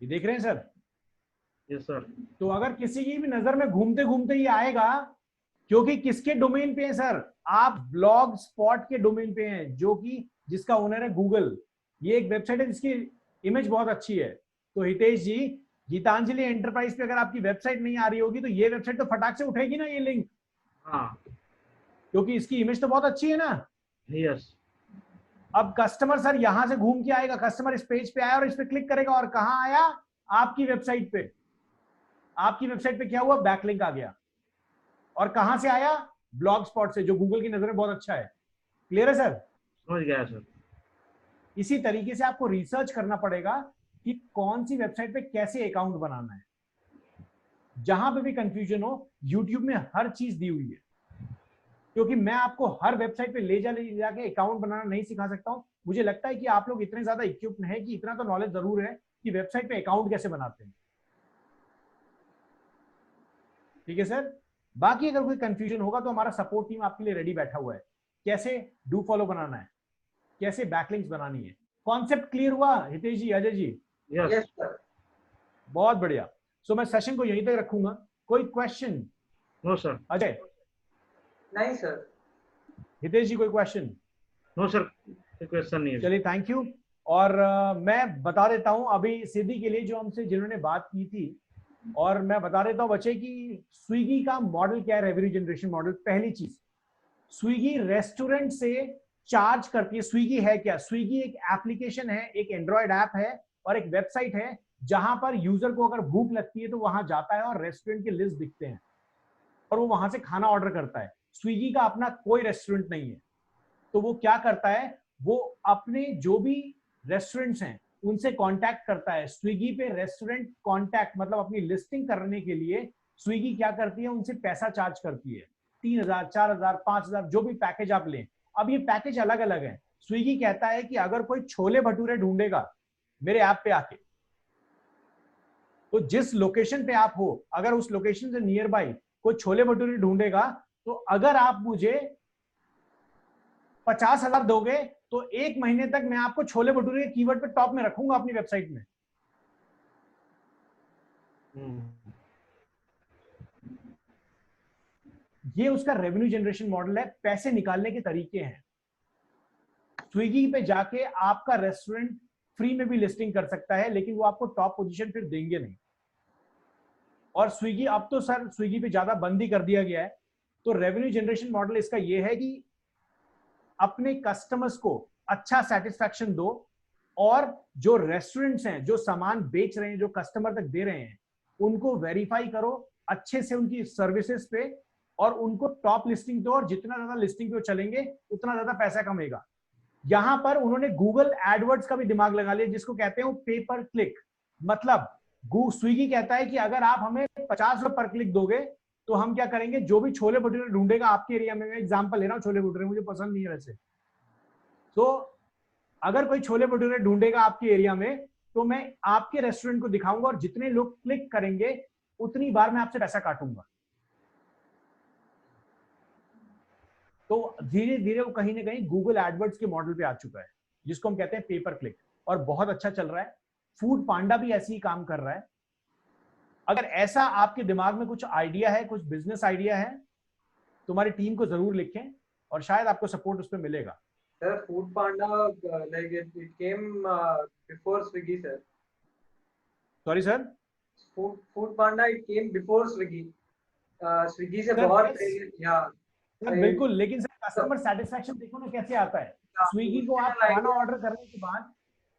ये देख रहे हैं सर? Yes sir. तो अगर किसी की भी नजर में घूमते घूमते ये आएगा, क्योंकि किसके डोमेन पे है सर, आप ब्लॉग स्पॉट के डोमेन पे हैं, जो कि जिसका ओनर है गूगल। ये एक वेबसाइट है जिसकी इमेज बहुत अच्छी है। तो हितेश जी, गीतांजलि एंटरप्राइज पे अगर आपकी वेबसाइट नहीं आ रही होगी तो ये वेबसाइट तो फटाक से उठेगी ना ये लिंक, हाँ, क्योंकि इसकी इमेज तो बहुत अच्छी है ना। यस। अब कस्टमर सर यहां से घूम के आएगा, कस्टमर इस पेज पे आया और इस पे क्लिक करेगा और कहां आया, आपकी वेबसाइट पे। आपकी वेबसाइट पे क्या हुआ, बैकलिंक आ गया। और कहां से आया, ब्लॉग स्पॉट से, जो गूगल की नजर में बहुत अच्छा है। क्लियर है सर? समझ गया सर। इसी तरीके से आपको रिसर्च करना पड़ेगा कि कौन सी वेबसाइट पे कैसे अकाउंट बनाना है। जहां पे भी कंफ्यूजन हो, यूट्यूब में हर चीज दी हुई है, क्योंकि मैं आपको हर वेबसाइट पे ले जाके अकाउंट बनाना नहीं सिखा सकता हूं। मुझे लगता है कि आप लोग इतने ज्यादा इक्विप्ड हैं कि इतना तो नॉलेज जरूर है कि वेबसाइट पे अकाउंट कैसे बनाते हैं। ठीक है सर? बाकी अगर कोई कंफ्यूजन होगा तो हमारा सपोर्ट टीम आपके लिए रेडी बैठा हुआ है। कैसे डू फॉलो बनाना है, कैसे बैकलिंक्स बनानी है। कॉन्सेप्ट क्लियर हुआ हितेश जी, अजय जी? Yes sir. बहुत बढ़िया। सो मैं सेशन को यहीं तक रखूंगा। कोई क्वेश्चन? No sir. अजय? नहीं सर। हितेश जी कोई क्वेश्चन? नो सर, कोई क्वेश्चन नहीं है। चलिए थैंक यू। और मैं बता देता हूं अभी सिद्धि के लिए, जो हमसे जिन्होंने बात की थी, और मैं बता देता हूं बच्चे कि स्विगी का मॉडल क्या है, रेवेन्यू जनरेशन मॉडल। पहली चीज, स्विगी रेस्टोरेंट से चार्ज करती है। स्विगी है क्या? स्विगी एक एप्लीकेशन है, एक एंड्रॉयड ऐप है और एक वेबसाइट है, जहां पर यूजर को अगर भूख लगती है तो वहां जाता है और रेस्टोरेंट के लिस्ट दिखते हैं और वो वहां से खाना ऑर्डर करता है। स्विगी का अपना कोई रेस्टोरेंट नहीं है, तो वो क्या करता है, वो अपने जो भी रेस्टोरेंट्स हैं उनसे कांटेक्ट करता है। स्विगी पे रेस्टोरेंट कांटेक्ट मतलब अपनी लिस्टिंग करने के लिए स्विगी क्या करती है, उनसे पैसा चार्ज करती है। 3000, 4000, 5000, जो भी पैकेज आप लें। अब ये पैकेज अलग अलग है। स्विगी कहता है कि अगर कोई छोले भटूरे ढूंढेगा मेरे ऐप पे आके, तो जिस लोकेशन पे आप हो, अगर उस लोकेशन से नियर बाई कोई छोले भटूरे ढूंढेगा, तो अगर आप मुझे 50,000 दोगे तो 1 महीने तक मैं आपको छोले भटूरे के कीवर्ड पे टॉप में रखूंगा अपनी वेबसाइट में। ये उसका रेवेन्यू जनरेशन मॉडल है, पैसे निकालने के तरीके हैं। स्विगी पे जाके आपका रेस्टोरेंट फ्री में भी लिस्टिंग कर सकता है, लेकिन वो आपको टॉप पोजीशन फिर देंगे नहीं। और स्विगी, अब तो सर स्विगी पे ज्यादा बंदी कर दिया गया है। तो रेवेन्यू जनरेशन मॉडल इसका ये है कि अपने कस्टमर्स को अच्छा सेटिस्फैक्शन दो, और जो रेस्टोरेंट्स हैं जो सामान बेच रहे हैं, जो कस्टमर तक दे रहे हैं, उनको वेरीफाई करो अच्छे से उनकी सर्विसेज पे, और उनको टॉप लिस्टिंग दो। और जितना ज्यादा लिस्टिंग पे चलेंगे उतना ज्यादा पैसा कमेगा। यहां पर उन्होंने गूगल एडवर्ड्स का भी दिमाग लगा लिया, जिसको कहते हैं पे पर क्लिक। मतलब स्विगी कहता है कि अगर आप हमें 50 रुपए पर क्लिक दोगे तो हम क्या करेंगे, जो भी छोले भटूरे ढूंढेगा आपके एरिया में, मैं एग्जांपल ले रहा हूँ, छोले भटूरे मुझे पसंद नहीं है वैसे, तो अगर कोई छोले भटूरे ढूंढेगा आपके एरिया में, तो मैं आपके रेस्टोरेंट को दिखाऊंगा और जितने लोग क्लिक करेंगे उतनी बार मैं आपसे पैसा काटूंगा। तो धीरे धीरे वो कहीं ना कहीं गूगल एडवर्ड्स के मॉडल पे आ चुका है, जिसको हम कहते हैं पेपर क्लिक, और बहुत अच्छा चल रहा है। फूड पांडा भी ऐसे ही काम कर रहा है। अगर ऐसा आपके दिमाग में कुछ आइडिया है, कुछ बिजनेस आइडिया है, तुम्हारी टीम को जरूर लिखें और शायद आपको सपोर्ट उस पर मिलेगा। Sir, Food Panda, like it came before Swiggy, sir. Sorry sir. Food Panda, it came before Swiggy. Swiggy से Sir, बहुत yes. या सर बिल्कुल, लेकिन सर कस्टमर सेटिस्फेक्शन देखो ना कैसे आता है। स्विगी को आप खाना ऑर्डर करने के बाद,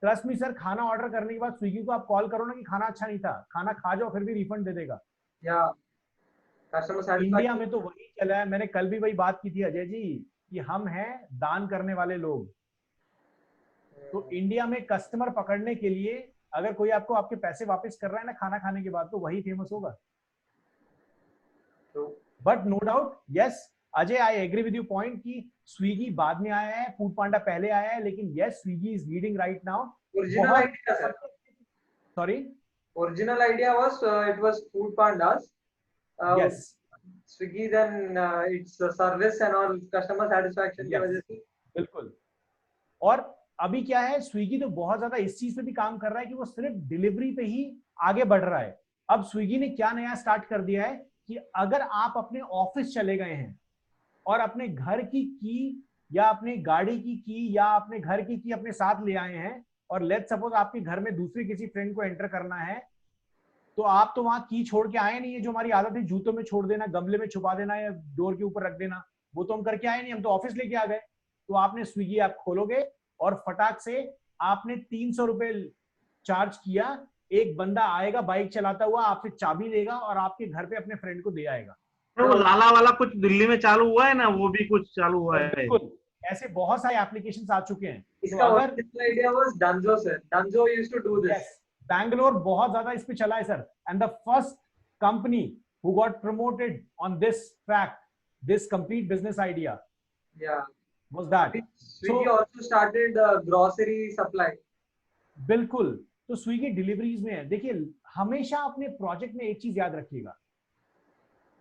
ट्रस्ट मी सर, खाना ऑर्डर करने के बाद स्विगी को आप कॉल करो ना कि खाना अच्छा नहीं था, खाना खा जाओ, फिर भी रिफंड दे देगा। या कस्टमर सेटिस्फेक्शन इंडिया में तो वही चला है। मैंने कल भी वही बात की थी अजय जी, कि हम हैं दान करने वाले लोग। तो इंडिया में कस्टमर पकड़ने के लिए अगर कोई आपको आपके पैसे वापस कर रहा है ना खाना खाने के बाद, तो वही फेमस होगा। But no doubt, yes Ajay, I agree with you point कि स्विगी बाद में आया है, फूड पांडा पहले आया है, लेकिन yes Swiggy is leading right now. Original idea sir, sorry, original idea was it was food pandas, yes Swiggy then its service and all customer satisfaction की वजह से। बिल्कुल। और अभी क्या है, स्विगी तो बहुत ज्यादा इस चीज पे भी काम कर रहा है कि वो सिर्फ डिलीवरी पे ही आगे बढ़ रहा है। अब स्विगी ने क्या नया स्टार्ट कर दिया है कि अगर आप अपने ऑफिस चले गए हैं और अपने घर की या अपने गाड़ी की या अपने घर की अपने साथ ले आए हैं, और लेट्स सपोज आपके घर में दूसरे किसी फ्रेंड को एंटर करना है, तो आप तो वहां की छोड़ के आए नहीं है, जो हमारी आदत है जूतों में छोड़ देना, गमले में छुपा देना या डोर के ऊपर रख देना, वो तो हम करके आए नहीं, हम तो ऑफिस लेके आ गए। तो आपने स्विगी ऐप खोलोगे और फटाक से आपने 300 रुपए चार्ज किया, एक बंदा आएगा बाइक चलाता हुआ, आपसे चाबी लेगा और आपके घर पे अपने फ्रेंड को दे आएगा। वो लाला वाला कुछ दिल्ली में चालू हुआ है ना, वो भी कुछ चालू हुआ है। बिल्कुल, ऐसे बहुत सारे एप्लीकेशंस आ चुके हैं। इसका original idea was Dunzo sir, Dunzo used to do this. Bangalore बहुत ज्यादा इस पे चला है sir, and the first company who got promoted on this fact, this complete business idea, yeah was that Swiggy also started grocery supply. बिल्कुल। तो Swiggy deliveries में है। देखिए, हमेशा अपने प्रोजेक्ट में एक चीज याद रखिएगा,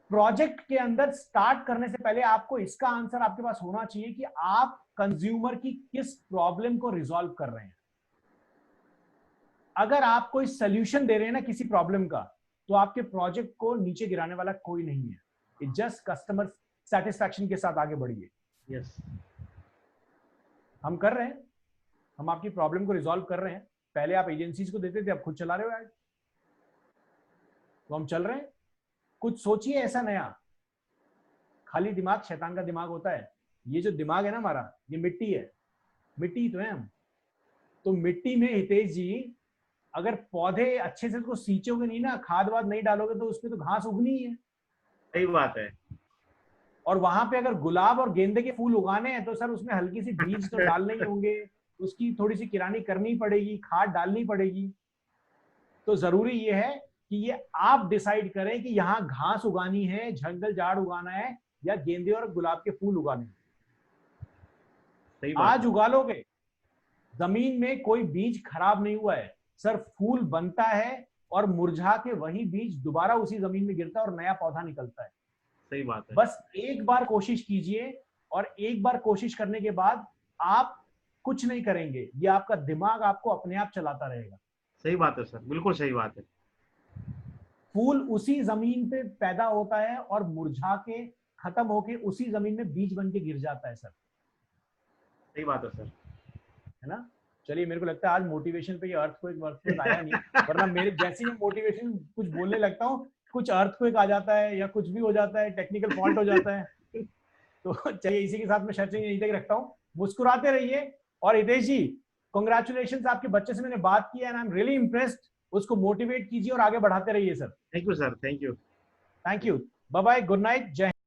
प्रोजेक्ट के अंदर स्टार्ट करने से पहले आपको इसका आंसर आपके पास होना चाहिए कि आप कंज्यूमर की किस प्रॉब्लम को रिजॉल्व कर रहे हैं। अगर आप कोई सोल्यूशन दे रहे हैं ना किसी प्रॉब्लम का, तो आपके प्रोजेक्ट को नीचे गिराने वाला कोई नहीं है। इट जस्ट कस्टमर सेटिस्फैक्शन के साथ आगे बढ़िए। यस, हम कर रहे हैं, हम आपकी प्रॉब्लम को रिजॉल्व कर रहे हैं। पहले आप एजेंसीज को देते थे, अब खुद चला रहे हो ऐड, तो हम चल रहे हैं। कुछ सोचिए ऐसा नया। खाली दिमाग शैतान का दिमाग होता है। ये जो दिमाग है ना हमारा, ये मिट्टी है, मिट्टी तो है हम। तो मिट्टी में हितेश जी, अगर पौधे अच्छे से उसको सींचोगे नहीं ना, खाद वाद नहीं डालोगे, तो उसपे तो घास उगनी ही है। सही बात है। और वहां पे अगर गुलाब और गेंदे के फूल उगाने हैं, तो सर उसमें हल्की सी बीज तो डालने ही होंगे, उसकी थोड़ी सी किरानी करनी पड़ेगी, खाद डालनी पड़ेगी। तो जरूरी ये है कि ये आप डिसाइड करें कि यहाँ घास उगानी है, जंगल झाड़ उगाना है, या गेंदे और गुलाब के फूल उगाने हैं। सही बात आज उगा लोगे, जमीन में कोई बीज खराब नहीं हुआ है सर, फूल बनता है और मुरझा के वही बीज दोबारा उसी जमीन में गिरता है और नया पौधा निकलता है। सही बात है। बस एक बार कोशिश कीजिए, और एक बार कोशिश करने के बाद आप कुछ नहीं करेंगे, ये आपका दिमाग आपको अपने आप चलाता रहेगा। सही बात है सर, बिल्कुल सही बात है। फूल उसी जमीन पे पैदा होता है और मुरझा के खत्म होके उसी जमीन में बीज बन के गिर जाता है सर। सही बात है सर, है ना। चलिए, मेरे को लगता है आज मोटिवेशन पे ये अर्थक्वेक आया नहीं, वरना मेरे जैसे ही मोटिवेशन कुछ बोलने लगता हूँ, कुछ अर्थक्वेक आ जाता है या कुछ भी हो जाता है, टेक्निकल फॉल्ट हो जाता है। तो चलिए, इसी के साथ मैं शर्त यहीं तक रखता हूँ। मुस्कुराते रहिए। और हितेश जी, कांग्रेचुलेशंस, आपके बच्चे से मैंने बात की and I am really impressed. उसको मोटिवेट कीजिए और आगे बढ़ाते रहिए sir. Thank you sir, thank you. Thank you, bye bye, good night, जय हिंद।